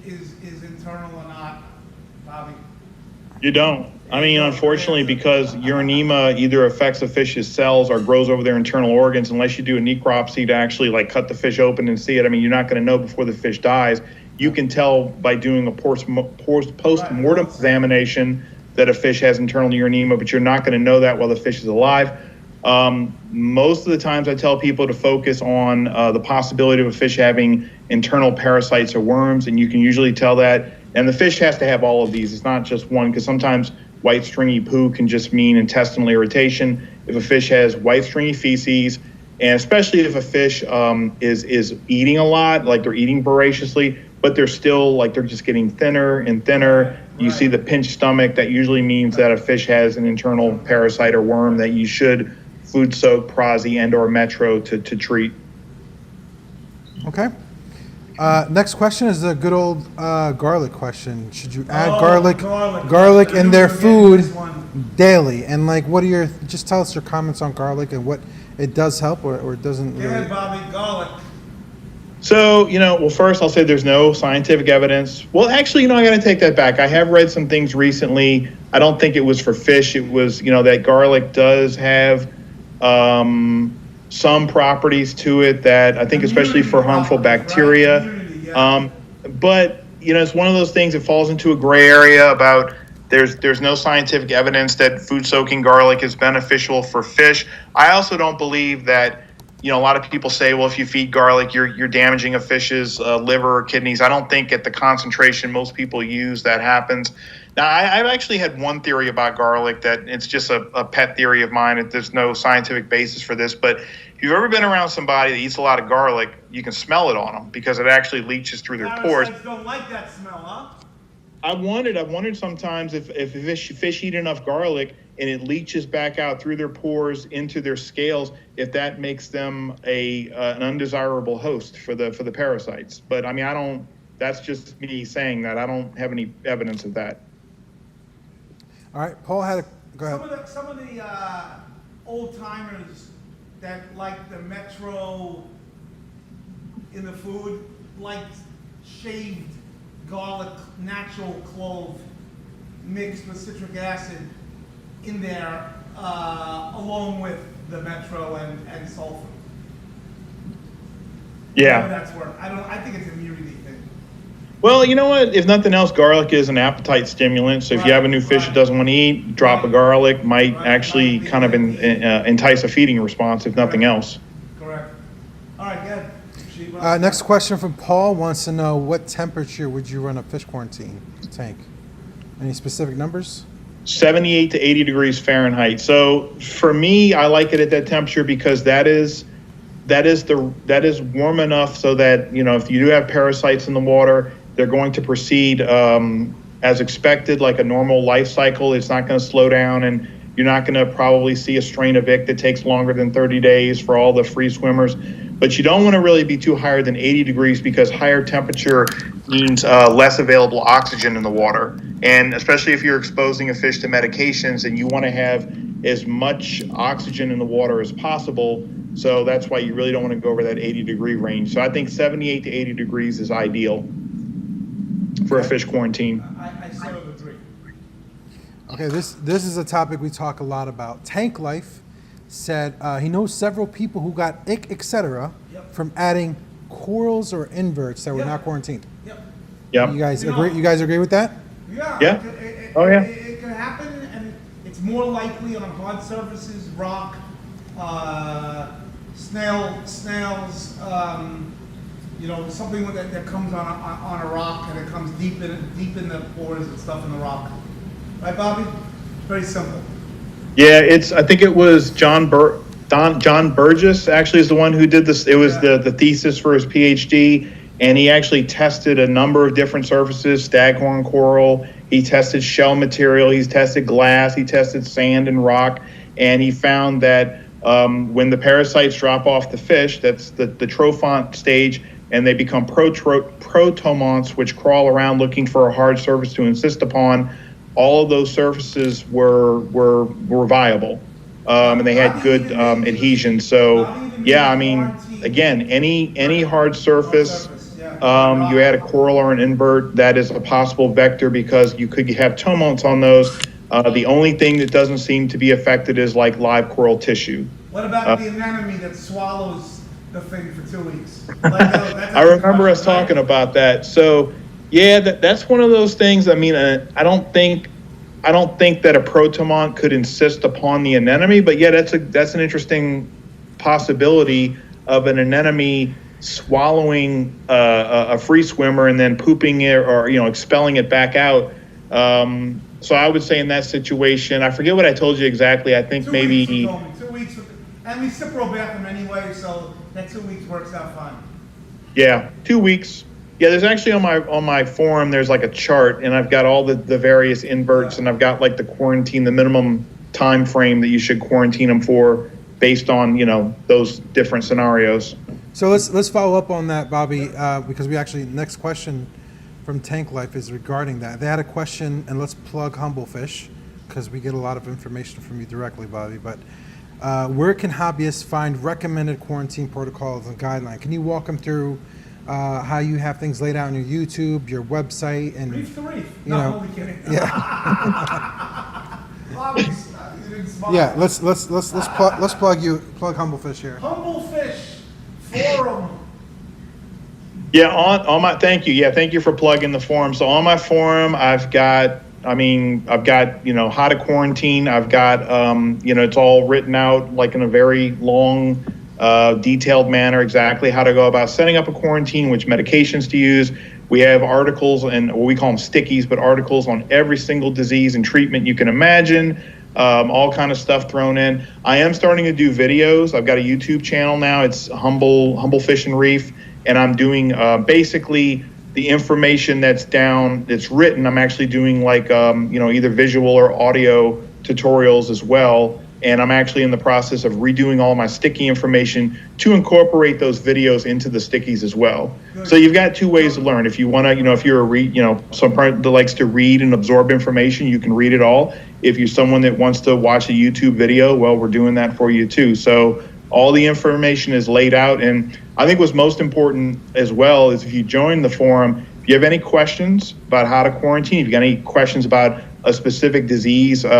is internal or not, Bobby? You don't. I mean, unfortunately, because Uranium either affects a fish's cells or grows over their internal organs, unless you do a necropsy to actually like cut the fish open and see it. I mean, you're not going to know before the fish dies. You can tell by doing a post-mortem examination that a fish has internal Uranium, but you're not going to know that while the fish is alive. Most of the times I tell people to focus on the possibility of a fish having internal parasites or worms, and you can usually tell that. And the fish has to have all of these. It's not just one, because sometimes white stringy poo can just mean intestinal irritation. If a fish has white stringy feces, and especially if a fish is eating a lot, like they're eating voraciously, but they're still like they're just getting thinner and thinner. You see the pinched stomach, that usually means that a fish has an internal parasite or worm that you should food soak, Prozzie, and or Metro to treat. Okay. Next question is the good old garlic question. Should you add garlic in their food daily? And like, what are just tell us your comments on garlic and what it does help or it doesn't really. Yeah, Bobby, garlic. So, well, first I'll say there's no scientific evidence. Well, actually, I got to take that back. I have read some things recently. I don't think it was for fish. It was, that garlic does have some properties to it that I think, especially for harmful bacteria. But, it's one of those things that falls into a gray area about there's no scientific evidence that food soaking garlic is beneficial for fish. I also don't believe that, a lot of people say, well, if you feed garlic, you're damaging a fish's liver or kidneys. I don't think at the concentration most people use that happens. Now, I've actually had one theory about garlic that it's just a pet theory of mine. There's no scientific basis for this, but if you've ever been around somebody that eats a lot of garlic, you can smell it on them because it actually leaches through their pores. Parasites don't like that smell, huh? I've wondered sometimes if fish eat enough garlic and it leaches back out through their pores into their scales, if that makes them an undesirable host for the parasites. But I mean, that's just me saying that. I don't have any evidence of that. All right, Paul go ahead. Some of the old timers that like the Metro in the food, like shaved garlic, natural clove mixed with citric acid in there, along with the Metro and sulfur. Yeah. That's where I think it's an immunity thing. Well, you know what? If nothing else, garlic is an appetite stimulant. So if you have a new fish that doesn't want to eat, drop a garlic might actually kind of entice a feeding response, if nothing else. Correct. All right, good. Next question from Paul wants to know, what temperature would you run a fish quarantine tank? Any specific numbers? 78 to 80 degrees Fahrenheit. So for me, I like it at that temperature because that is warm enough so that, you know, if you do have parasites in the water, they're going to proceed as expected, like a normal life cycle. It's not going to slow down, and you're not going to probably see a strain of ick that takes longer than 30 days for all the free swimmers. But you don't want to really be too higher than 80 degrees because higher temperature means less available oxygen in the water. And especially if you're exposing a fish to medications, and you want to have as much oxygen in the water as possible. So that's why you really don't want to go over that 80-degree range. So I think 78 to 80 degrees is ideal for a fish quarantine. I sort of agree. Okay, this is a topic we talk a lot about. Tank Life said he knows several people who got ick, etc., from adding corals or inverts that were not quarantined. Yep. You guys agree? You guys agree with that? Yeah. It can happen, and it's more likely on hard surfaces, rock, snails, you know, something that comes on a rock, and it comes deep in the pores and stuff in the rock. Right, Bobby? Very simple. Yeah, I think it was John Burgess actually is the one who did this. It was the thesis for his PhD, and he actually tested a number of different surfaces, staghorn coral. He tested shell material. He's tested glass. He tested sand and rock, and he found that when the parasites drop off the fish, that's the trophont stage, and they become protomonts, which crawl around looking for a hard surface to insist upon. All of those surfaces were viable, and they had good adhesion. So, yeah, I mean, again, any hard surface, you add a coral or an invert, that is a possible vector because you could have tomonts on those. The only thing that doesn't seem to be affected is like live coral tissue. What about the anemone that swallows the thing for 2 weeks? I remember us talking about that. So, yeah, that's one of those things. I mean, I don't think that a protomont could insist upon the anemone, but yeah, that's an interesting possibility of an anemone swallowing a free swimmer and then pooping it or expelling it back out. So I would say in that situation, I forget what I told you exactly. I think maybe 2 weeks, and we cyprobath them anyway, so that 2 weeks works out fine. Yeah, 2 weeks. Yeah, there's actually on my forum, there's like a chart, and I've got all the various inverts, and I've got like the quarantine, the minimum time frame that you should quarantine them for based on, those different scenarios. So let's follow up on that, Bobby, because next question from Tank Life is regarding that. They had a question, and let's plug Humblefish, because we get a lot of information from you directly, Bobby, but where can hobbyists find recommended quarantine protocols and guidelines? Can you walk them through how you have things laid out on your YouTube, your website, and Reef to Reef. I'm only kidding. Yeah. Yeah. Let's plug Humblefish here. Humblefish forum. Yeah, on my thank you. Yeah, thank you for plugging the forum. So on my forum, I've got how to quarantine. I've got it's all written out like in a very long, detailed manner, exactly how to go about setting up a quarantine, which medications to use. We have articles and what we call them stickies, but articles on every single disease and treatment you can imagine. All kind of stuff thrown in. I am starting to do videos. I've got a YouTube channel now. It's Humble Fish and Reef, and I'm doing basically the information that's written. I'm actually doing like either visual or audio tutorials as well. And I'm actually in the process of redoing all my sticky information to incorporate those videos into the stickies as well. Good. So you've got two ways to learn. If you want to, if you're someone that likes to read and absorb information, you can read it all. If you're someone that wants to watch a YouTube video, well, we're doing that for you too. So all the information is laid out. And I think what's most important as well is if you join the forum, if you have any questions about how to quarantine, if you got any questions about a specific disease, you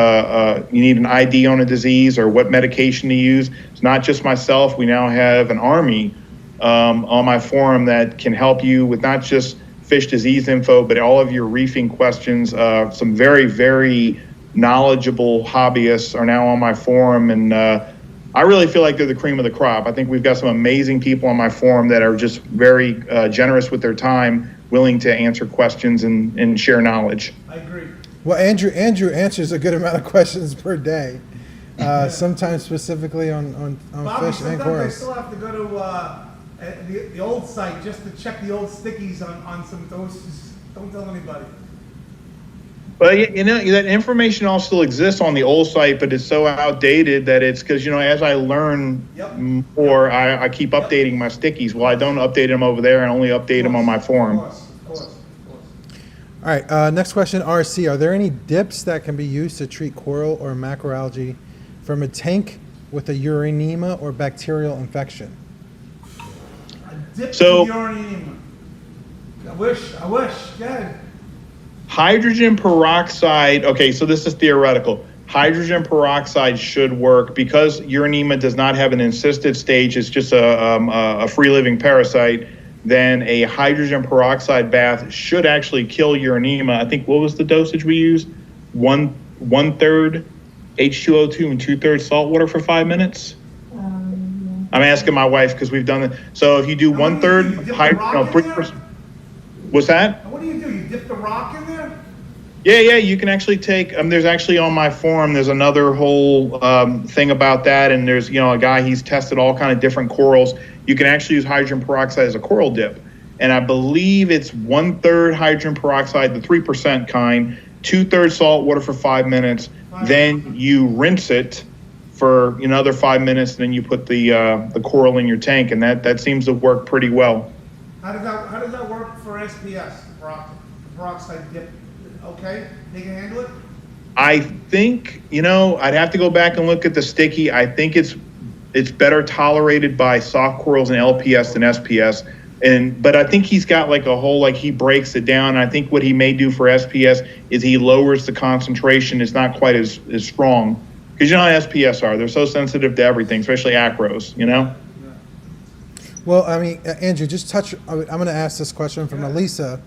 need an ID on a disease or what medication to use. It's not just myself. We now have an army on my forum that can help you with not just fish disease info, but all of your reefing questions. Some very, very knowledgeable hobbyists are now on my forum, and I really feel like they're the cream of the crop. I think we've got some amazing people on my forum that are just very generous with their time, willing to answer questions and share knowledge. I agree. Well, Andrew answers a good amount of questions per day, sometimes specifically on Bobby, fish and sometimes I corals. still have to go to the old site just to check the old stickies on some doses. Don't tell anybody. Well, you know, that information all still exists on the old site, but it's so outdated that it's because, you know, as I learn more, I keep updating my stickies. Well, I don't update them over there. I only update them on my forum. Of course. All right, next question, RC. Are there any dips that can be used to treat coral or macroalgae from a tank with a uranium or bacterial infection? Dip So- uranium. I wish. Yeah. Hydrogen peroxide, okay, so this is theoretical. Hydrogen peroxide should work because Uranium does not have an encysted stage, it's just a free-living parasite. Then a hydrogen peroxide bath should actually kill Uranium. I think, what was the dosage we used? One third H2O2 and 2/3 salt water for 5 minutes? I'm asking my wife because we've done it. So if you do And what do you do? You dip the rock in 3%. What's that? And what do? You dip the rock in there? Yeah, you can actually take, there's actually on my forum, there's another whole thing about that, and there's, you know, a guy, he's tested all kind of different corals. You can actually use hydrogen peroxide as a coral dip, and I believe it's 1/3 hydrogen peroxide, the 3% kind, 2/3 salt water for 5 minutes, then you rinse it for another 5 minutes, and then you put the coral in your tank, and that seems to work pretty well. How does that work for SPS, the peroxide dip? Okay, they can handle it? I think, I'd have to go back and look at the sticky. I think it's better tolerated by soft corals and LPS than SPS. But I think he's got like a whole, he breaks it down. I think what he may do for SPS is he lowers the concentration. It's not quite as strong. Because you know how SPS are. They're so sensitive to everything, especially acros, Well, I mean, Andrew, I'm going to ask this question from Elisa.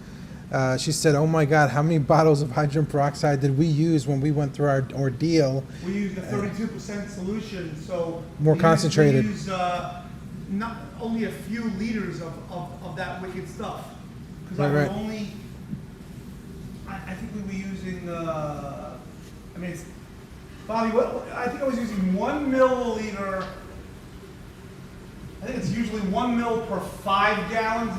She said, oh my God, how many bottles of hydrogen peroxide did we use when we went through our ordeal? We used a 32% solution, so More concentrated. We used not only a few liters of that wicked stuff. Because Right. I think we were using, Bobby, I think I was using 1 milliliter. I think it's usually 1 mil per 5 gallons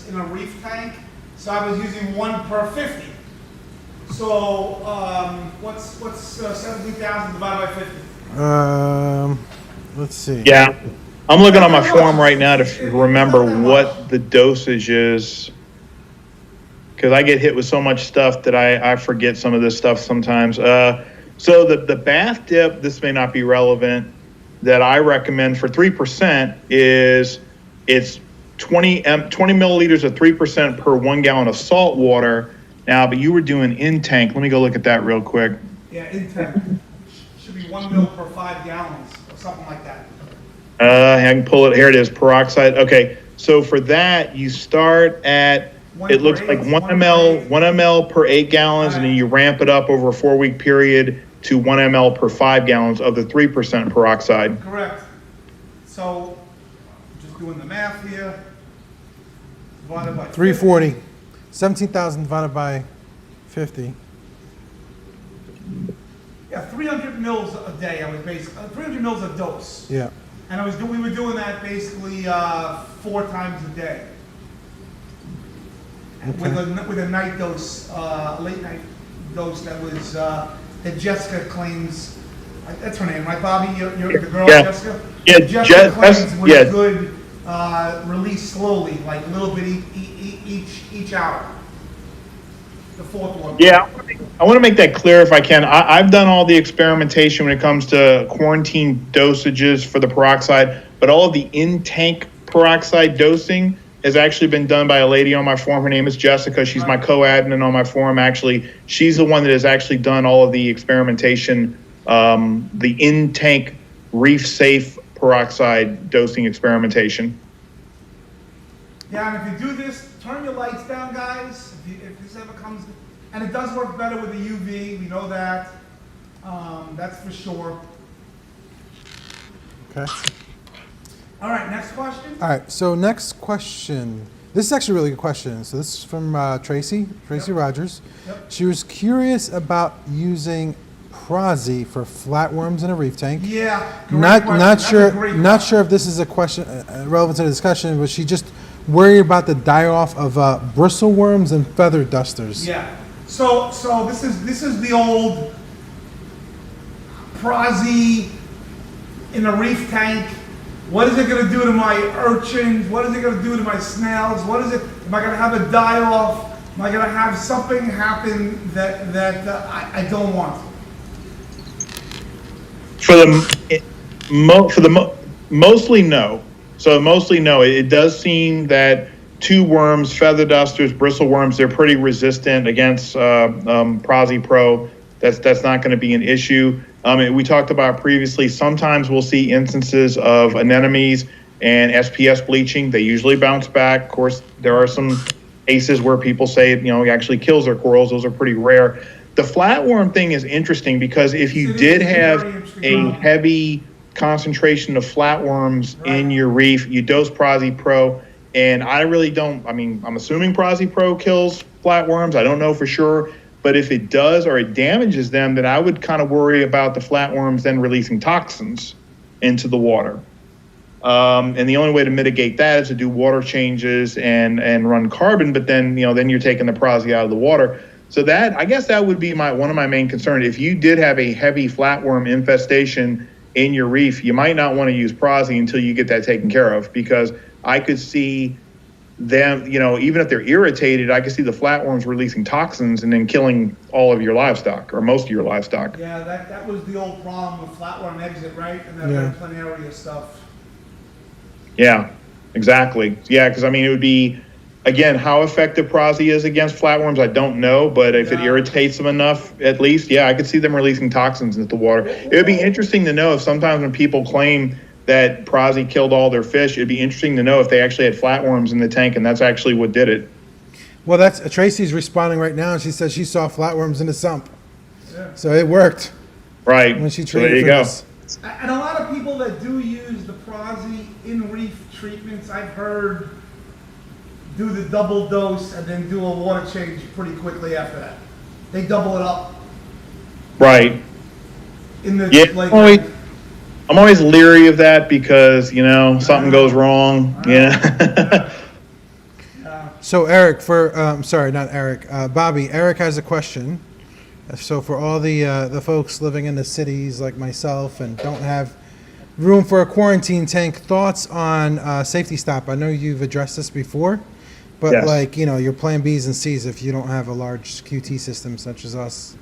in a reef tank. So I was using 1 per 50. So what's 17,000 divided by 50? Let's see. Yeah. I'm looking on my form right now to remember what the dosage is. Because I get hit with so much stuff that I forget some of this stuff sometimes. So the bath dip, this may not be relevant, that I recommend for 3% is it's 20 milliliters of 3% per 1 gallon of salt water. Now, but you were doing in tank. Let me go look at that real quick. Yeah, in tank. Should be 1 mil per 5 gallons or something like that. I can pull it. Here it is, peroxide. Okay, so for that, you start at, it looks like 1 ml per 8 gallons, and then you ramp it up over a 4-week period to 1 ml per 5 gallons of the 3% peroxide. Correct. So, just doing the math here. Divided by 340. 17,000 divided by 50. Yeah, 300 mils a day. I was basically 300 mils a dose. Yeah. And we were doing that basically 4 times a day. Okay. With a night dose, late night dose that was that Jessica claims. That's her name, right, Bobby? You're the girl, Yeah. Jessica. Yeah, Jessica claims was yeah. good. Release slowly, like a little bit each hour. The 4th one. Yeah, I want to make that clear if I can. I've done all the experimentation when it comes to quarantine dosages for the peroxide, but all of the in-tank peroxide dosing has actually been done by a lady on my forum. Her name is Jessica. She's my co-admin on my forum, actually. She's the one that has actually done all of the experimentation, the in-tank reef-safe peroxide dosing experimentation. Yeah, and if you do this turn your lights down, guys, if this ever comes, and it does work better with the UV, we know that, that's for sure. Okay. All right, next question. All right, so next question. This is actually a really good question. So this is from Tracy Rogers. Yep. She was curious about using Prozzie for flatworms in a reef tank. Yeah, great Not question. not That's sure a great not question. sure if this is a question relevant to the discussion, but she just worried about the die off of bristleworms and feather dusters. Yeah. So this is the old Prozzie in a reef tank. What is it going to do to my urchins? What is it going to do to my snails? What is it? Am I going to have a die off? Am I going to have something happen that I don't want? Mostly no. So mostly no. It does seem that two worms, feather dusters, bristleworms, they're pretty resistant against Prozzie Pro. That's not going to be an issue. We talked about previously, sometimes we'll see instances of anemones and SPS bleaching. They usually bounce back. Of course, there are some cases where people say, it actually kills their corals. Those are pretty rare. The flatworm thing is interesting because if you did have a heavy concentration of flatworms in your reef, you dose Prozzie Pro, and I really don't, I'm assuming Prozzie Pro kills flatworms. I don't know for sure. But if it does or it damages them, then I would kind of worry about the flatworms then releasing toxins into the water. And the only way to mitigate that is to do water changes and run carbon. But then, then you're taking the Prozzie out of the water. So I guess that would be one of my main concerns. If you did have a heavy flatworm infestation in your reef, you might not want to use Prozzie until you get that taken care of, because I could see them, even if they're irritated, I can see the flatworms releasing toxins and then killing all of your livestock or most of your livestock. Yeah, that was the old problem with flatworm exit, right? And that planaria stuff. Yeah, exactly. Yeah, because it would be, again, how effective Prozzie is against flatworms, I don't know, but if it irritates them enough, at least, I could see them releasing toxins into the water. It would be interesting to know if sometimes when people claim that Prozzie killed all their fish, it'd be interesting to know if they actually had flatworms in the tank and that's actually what did it. Well, that's Tracy's responding right now, and she says she saw flatworms in the sump. Yeah. So it worked. Right. When she so treated there you for go. This. And a lot of people that do use the Prozzie in reef treatments, I've heard, do the double dose and then do a water change pretty quickly after that. They double it up. Right. In the I'm always leery of that because, something goes wrong. Yeah. So Eric, sorry, not Eric, Bobby, Eric has a question. So for all the folks living in the cities like myself and don't have room for a quarantine tank, thoughts on safety stop? I know you've addressed this before, but Yes. your plan B's and C's if you don't have a large QT system such as us.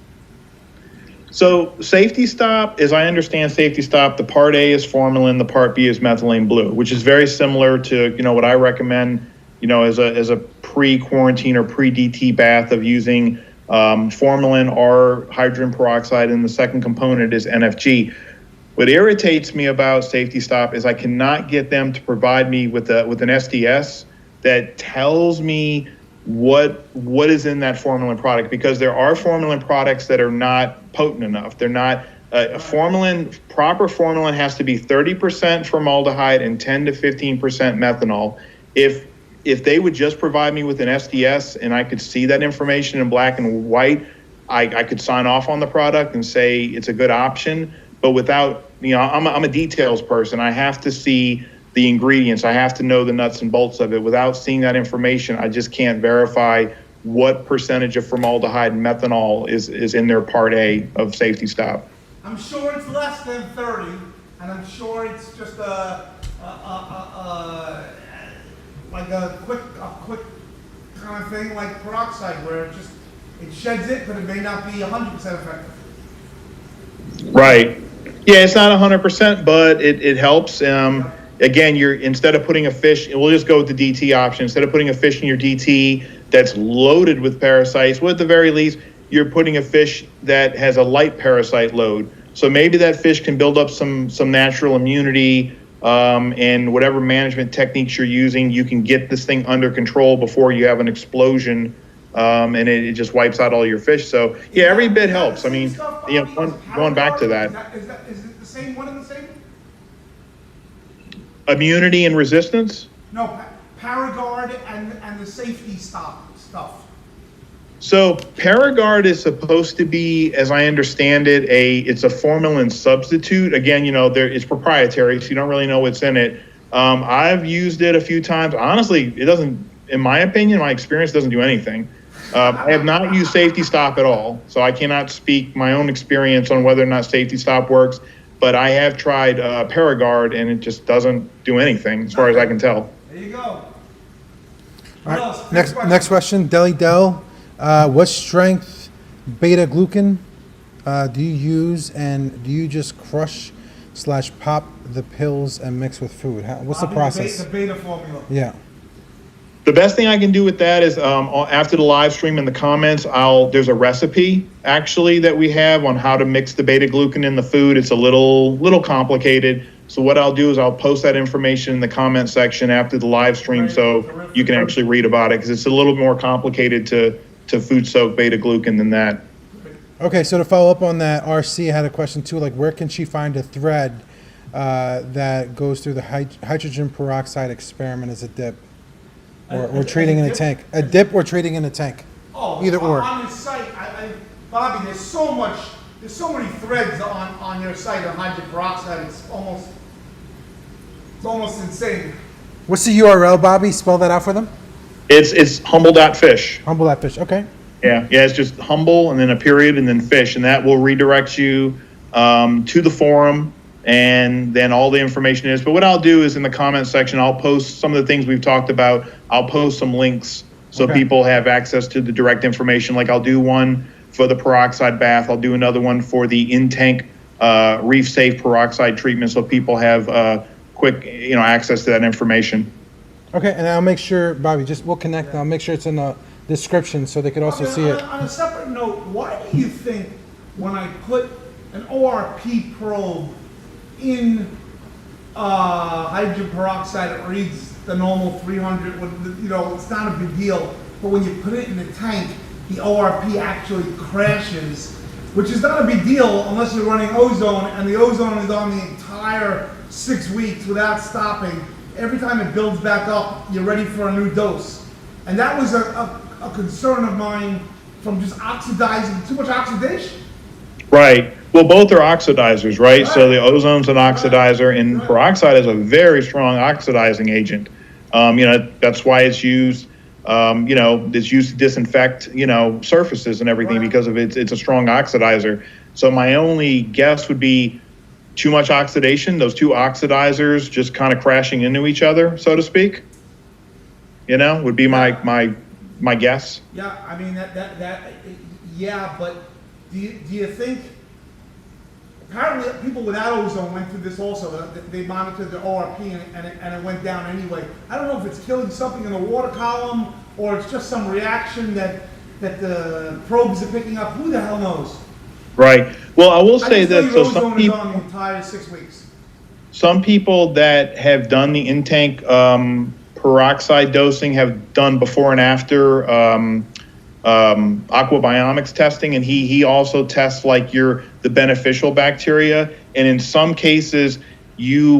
So safety stop, as I understand safety stop, the part A is formalin, the part B is methylene blue, which is very similar to, what I recommend, as a pre-quarantine or pre-DT bath of using formalin or hydrogen peroxide, and the second component is NFG. What irritates me about safety stop is I cannot get them to provide me with an SDS that tells me what is in that formalin product, because there are formalin products that are not potent enough. They're not proper formalin has to be 30% formaldehyde and 10 to 15% methanol. If they would just provide me with an SDS and I could see that information in black and white, I could sign off on the product and say it's a good option. But without, I'm a details person. I have to see the ingredients. I have to know the nuts and bolts of it. Without seeing that information, I just can't verify what percentage of formaldehyde and methanol is in their part A of safety stop. I'm sure it's less than 30, and I'm sure it's just a quick kind of thing like peroxide, where it sheds it, but it may not be 100% effective. Right. Yeah, it's not 100%, but it helps. Again, instead of putting a fish, we'll just go with the DT option. Instead of putting a fish in your DT that's loaded with parasites, well, at the very least, you're putting a fish that has a light parasite load. So maybe that fish can build up some natural immunity and whatever management techniques you're using, you can get this thing under control before you have an explosion, and it just wipes out all your fish. So yeah, every bit helps. I mean, going back to that. Is it the same one in the same? Immunity and resistance? No, Paragard and the safety stuff. So Paragard is supposed to be, as I understand it, it's a formalin substitute. Again, it's proprietary, so you don't really know what's in it. I've used it a few times. Honestly, it doesn't, in my opinion, my experience, doesn't do anything. I have not used Safety Stop at all, so I cannot speak my own experience on whether or not Safety Stop works. But I have tried Paragard, and it just doesn't do anything, as far as I can tell. There you go. All right. Next question, Deli Del. What strength beta glucan do you use, and do you just crush / pop the pills and mix with food? What's the process? The beta formula. Yeah. The best thing I can do with that is after the live stream in the comments, there's a recipe actually that we have on how to mix the beta glucan in the food. It's a little complicated. So what I'll do is I'll post that information in the comment section after the live stream, so you can actually read about it, because it's a little more complicated to food soak beta glucan than that. Okay, so to follow up on that, RC had a question too, like where can she find a thread that goes through the hydrogen peroxide experiment as a dip? Or treating in a tank. A dip or treating in a tank. Oh, either or. On your site, Bobby, there's so many threads on your site on hydrogen peroxide. It's almost insane. What's the URL, Bobby? Spell that out for them. It's humble.fish. Humble.fish. Okay. Yeah. It's just humble and then a period and then fish, and that will redirect you to the forum. And then all the information is. But what I'll do is in the comment section, I'll post some of the things we've talked about. I'll post some links so people have access to the direct information. Like I'll do one for the peroxide bath. I'll do another one for the in-tank reef safe peroxide treatment, so people have quick access to that information. Okay, and I'll make sure, Bobby, we'll connect. Yeah. I'll make sure it's in the description so they can also see it. On a separate note, why do you think when I put an ORP probe in hydrogen peroxide, it reads the normal 300, it's not a big deal, but when you put it in the tank, the ORP actually crashes, which is not a big deal unless you're running ozone, and the ozone is on the entire 6 weeks without stopping. Every time it builds back up, you're ready for a new dose. And that was a concern of mine from just oxidizing, too much oxidation. Right. Well, both are oxidizers, right? So the ozone's an oxidizer, and peroxide is a very strong oxidizing agent. That's why it's used. It's used to disinfect, surfaces and everything because of it's a strong oxidizer. So my only guess would be too much oxidation. Those two oxidizers just kind of crashing into each other, so to speak. Would be my guess. Yeah, I mean yeah, but do you think? Apparently, people without ozone went through this also. They monitored the ORP and it went down anyway. I don't know if it's killing something in the water column or it's just some reaction that the probes are picking up. Who the hell knows? Right. Well, I will say that ozone is on the entire 6 weeks. Some people that have done the in-tank peroxide dosing have done before and after aquabiomics testing, and he also tests like the beneficial bacteria, and in some cases you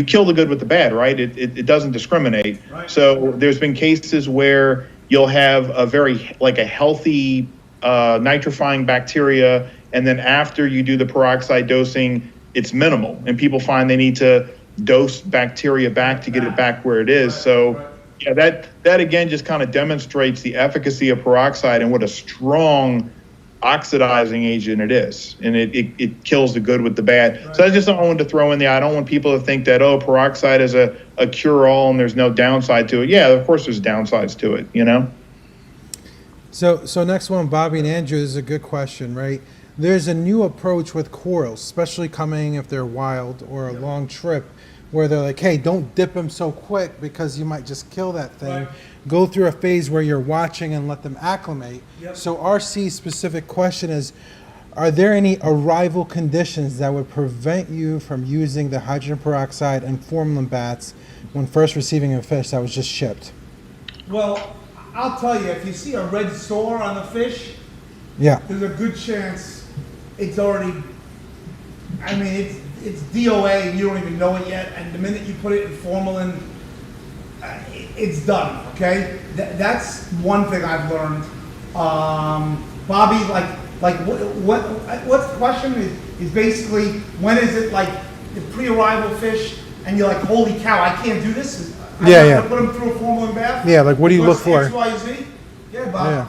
kill the good with the bad, right? It doesn't discriminate. Right. So there's been cases where you'll have a healthy nitrifying bacteria, and then after you do the peroxide dosing, it's minimal, and people find they need to dose bacteria back to get it back where it is. So yeah, that again just kind of demonstrates the efficacy of peroxide and what a strong oxidizing agent it is, and it kills the good with the bad. Right. So that's just something I wanted to throw in there. I don't want people to think that peroxide is a cure-all and there's no downside to it. Yeah, of course there's downsides to it, So next one, Bobby and Andrew, this is a good question, right? There's a new approach with corals, especially coming if they're wild or a long trip, where they're like, hey, don't dip them so quick because you might just kill that thing. Right. Go through a phase where you're watching and let them acclimate. Yep. So RC's specific question is, are there any arrival conditions that would prevent you from using the hydrogen peroxide and formalin baths when first receiving a fish that was just shipped? Well, I'll tell you, if you see a red sore on the fish, Yeah. there's a good chance it's already, I mean, it's DOA and you don't even know it yet, and the minute you put it in formalin, it's done, okay? That's one thing I've learned. Bobby, what's the question? Is basically, when is it like the pre-arrival fish, and you're like, holy cow, I can't do this? I have to put them through a formalin bath? Yeah, like what do you look for? X, Y, Z? Yeah, Bob. Yeah.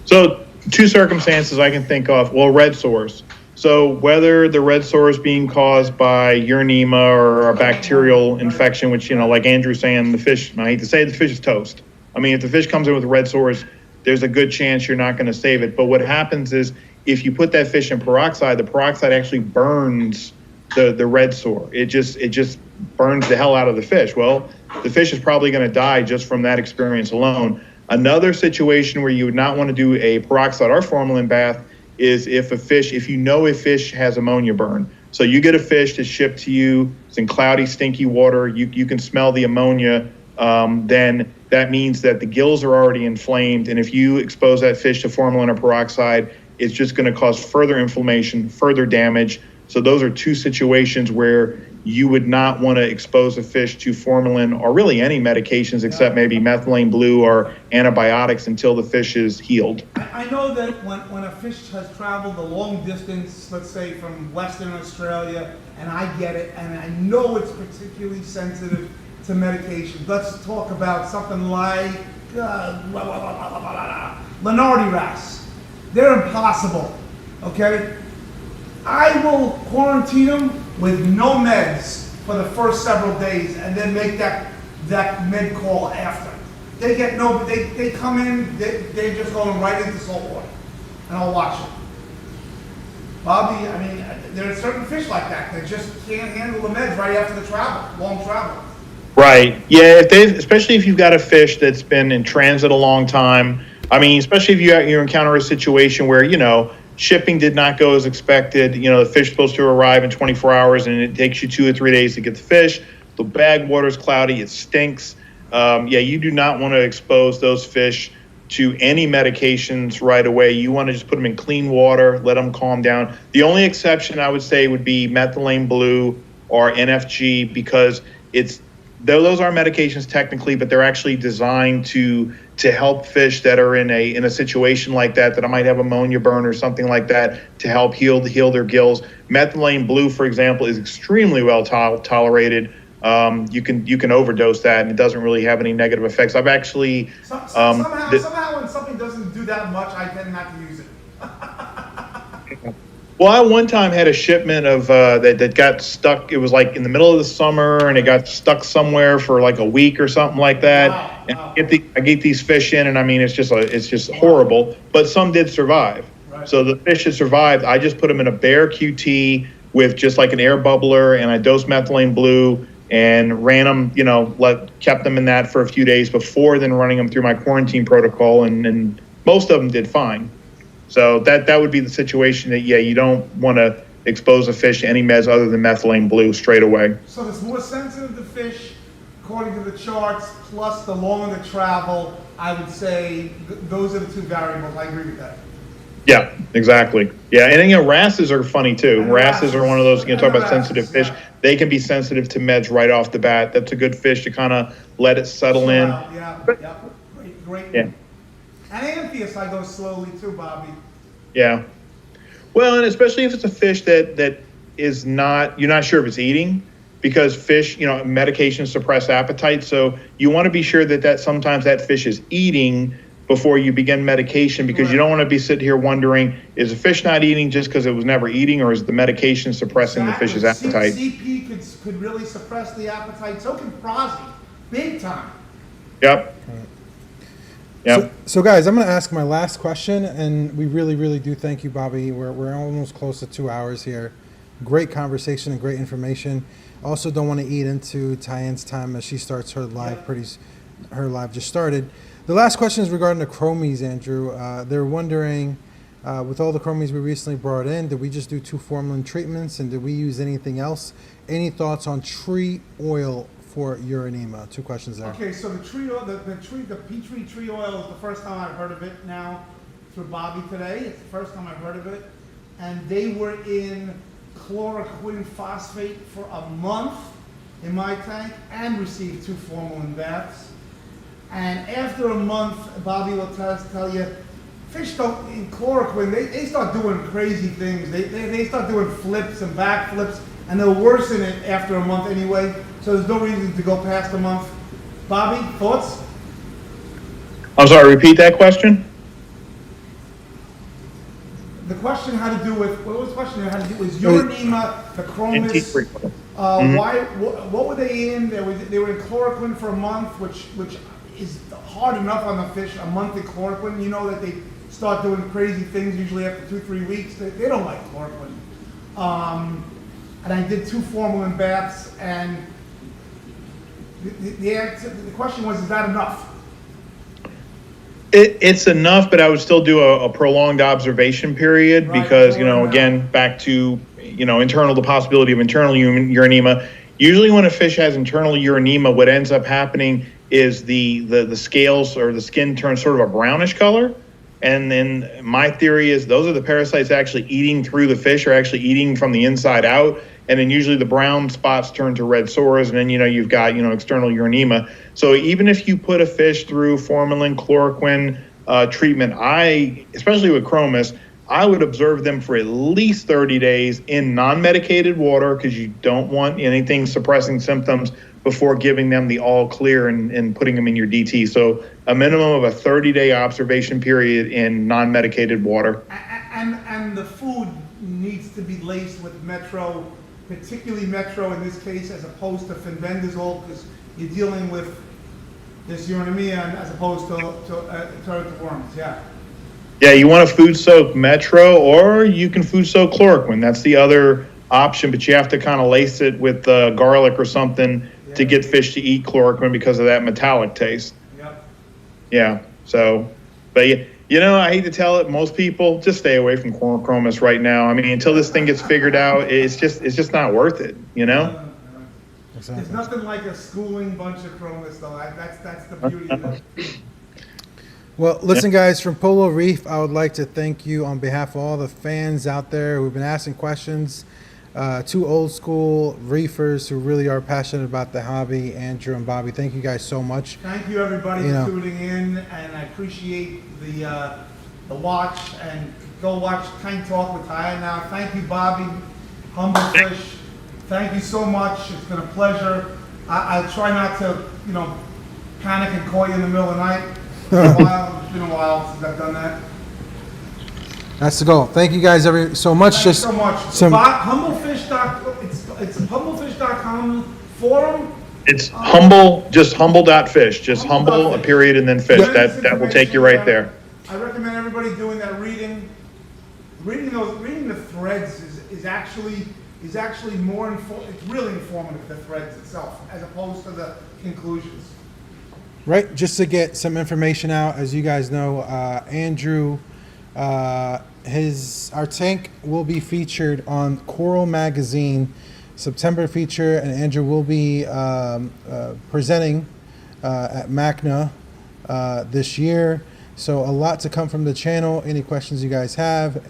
So two circumstances I can think of. Well, red sores. So whether the red sore is being caused by Uranium or a bacterial infection, which, like Andrew's saying, the fish, I hate to say it, the fish is toast. I mean, if the fish comes in with red sores, there's a good chance you're not going to save it. But what happens is if you put that fish in peroxide, the peroxide actually burns the red sore. It just burns the hell out of the fish. Well, the fish is probably going to die just from that experience alone. Another situation where you would not want to do a peroxide or formalin bath is if a fish has ammonia burn. So you get a fish that's shipped to you, it's in cloudy, stinky water, you can smell the ammonia, then that means that the gills are already inflamed, and if you expose that fish to formalin or peroxide, it's just going to cause further inflammation, further damage. So those are two situations where you would not want to expose a fish to formalin or really any medications except maybe methylene blue or antibiotics until the fish is healed. I know that when a fish has traveled a long distance, let's say from Western Australia, and I get it, and I know it's particularly sensitive to medication. Let's talk about something like Lenardi wrasse. They're impossible, okay? I will quarantine them with no meds for the first several days and then make that med call after. They get no, they come in, they just go right into salt water, and I'll watch it. Bobby, I mean, there are certain fish like that that just can't handle the meds right after the travel, long travel. Right. Yeah. Especially if you've got a fish that's been in transit a long time. I mean, especially if you encounter a situation where shipping did not go as expected. The fish is supposed to arrive in 24 hours, and it takes you 2 or 3 days to get the fish. The bag water's cloudy. It stinks. You do not want to expose those fish to any medications right away. You want to just put them in clean water, let them calm down. The only exception I would say would be methylene blue or NFG, because those are medications technically, but they're actually designed to help fish that are in a situation like that I might have ammonia burn or something like that, to help heal their gills. Methylene blue, for example, is extremely well tolerated. You can overdose that, and it doesn't really have any negative effects. I've actually somehow when something doesn't do that much, I tend not to use it. Well, I one time had a shipment of that got stuck. It was like in the middle of the summer, and it got stuck somewhere for like a week or something like that. Wow. And I get these fish in, and I mean, it's just horrible. But some did survive. Right. So the fish that survived, I just put them in a bare QT with just like an air bubbler, and I dosed methylene blue and ran them. Kept them in that for a few days before then running them through my quarantine protocol, and most of them did fine. So that would be the situation that, you don't want to expose a fish to any meds other than methylene blue straight away. So it's more sensitive to fish, according to the charts, plus the longer the travel. I would say those are the two variables. I agree with that. Yeah, exactly. Yeah, and wrasses are funny too. Wrasses are one of those, talk about sensitive fish. Yeah. They can be sensitive to meds right off the bat. That's a good fish to kind of let it settle in. Yeah. Great. Yeah. And amphius, I go slowly too, Bobby. Yeah. Well, and especially if it's a fish that is not, you're not sure if it's eating, because fish, medications suppress appetite. So you want to be sure that sometimes that fish is eating before you begin medication, because you don't want to be sitting here wondering, is the fish not eating just because it was never eating, or is the medication suppressing the fish's appetite? CP could really suppress the appetite. So can Prozzie, big time. Yep. Yep. So guys, I'm going to ask my last question, and we really, really do thank you, Bobby. We're almost close to 2 hours here. Great conversation and great information. Also, don't want to eat into Tyan's time as she starts her live. Her live just started. The last question is regarding the chromies, Andrew. They're wondering, With all the chromies we recently brought in, did we just do 2 formalin treatments, and did we use anything else? Any thoughts on tree oil for Uranema? 2 questions there. Okay, so the tree oil, the Petri tree oil is the first time I've heard of it now through Bobby today. It's the first time I've heard of it. And they were in chloroquine phosphate for a month in my tank and received 2 formalin baths. And after a month, Bobby will tell you, fish don't, in chloroquine, they start doing crazy things. They start doing flips and back flips, and they'll worsen it after a month anyway. So there's no reason to go past a month. Bobby, thoughts? I'm sorry, repeat that question? The question had to do with, what was the question had to do with Uranema, the chromis. What were they in? They were in chloroquine for a month, which is hard enough on the fish, a month in chloroquine. You know that they start doing crazy things usually after 2-3 weeks. They don't like chloroquine. And I did 2 formalin baths, and the question was, is that enough? It's enough, but I would still do a prolonged observation period, Right, because, again, back to, the possibility of internal uranema. Usually when a fish has internal uranema, what ends up happening is the scales or the skin turns sort of a brownish color. And then my theory is those are the parasites actually eating through the fish, or actually eating from the inside out. And then usually the brown spots turn to red sores, and then, you've got, external uranema. So even if you put a fish through formalin, chloroquine treatment, especially with chromis, I would observe them for at least 30 days in non-medicated water, because you don't want anything suppressing symptoms before giving them the all clear and putting them in your DT. So a minimum of a 30-day observation period in non-medicated water. And the food needs to be laced with Metro, particularly Metro in this case, as opposed to fenbendazole, because you're dealing with this Uranema as opposed to worms. Yeah. Yeah, you want to food soak Metro, or you can food soak chloroquine. That's the other option, but you have to kind of lace it with garlic or something to get fish to eat chloroquine because of that metallic taste. Yep. Yeah. So, but I hate to tell it, most people just stay away from chromis right now. I mean, until this thing gets figured out, it's just not worth it. Exactly. There's nothing like a schooling bunch of chromis, though. That's the beauty of it. Well, listen, guys, from Polo Reef, I would like to thank you on behalf of all the fans out there who've been asking questions. 2 old school reefers who really are passionate about the hobby, Andrew and Bobby. Thank you guys so much. Thank you, everybody, for tuning in, and I appreciate the watch. And go watch Tank Talk with Ty now. Thank you, Bobby. Humble Fish. Thank you so much. It's been a pleasure. I'll try not to, panic and call you in the middle of the night. It's been a while since I've done that. That's the goal. Thank you guys so much. Thank you so much. It's humblefish.com forum. It's just humble.fish. Just humble, a period, and then fish. That will take you right there. I recommend everybody doing that reading. Reading the threads is actually more it's really informative, the threads itself, as opposed to the conclusions. Right, just to get some information out, as you guys know, Andrew, our tank will be featured on Coral Magazine, September feature, and Andrew will be presenting at MACNA this year. So a lot to come from the channel. Any questions you guys have,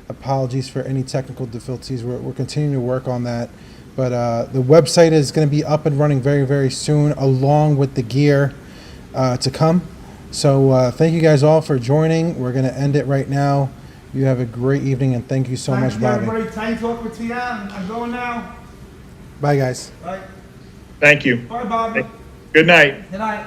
apologies for any technical difficulties. We're continuing to work on that. But the website is going to be up and running very, very soon, along with the gear to come. So thank you guys all for joining. We're going to end it right now. You have a great evening, and thank you so much, Bobby. Everybody, Tank Talk with Tian. I'm going now. Bye, guys. Bye. Thank you. Bye, Bobby. Good night. Good night.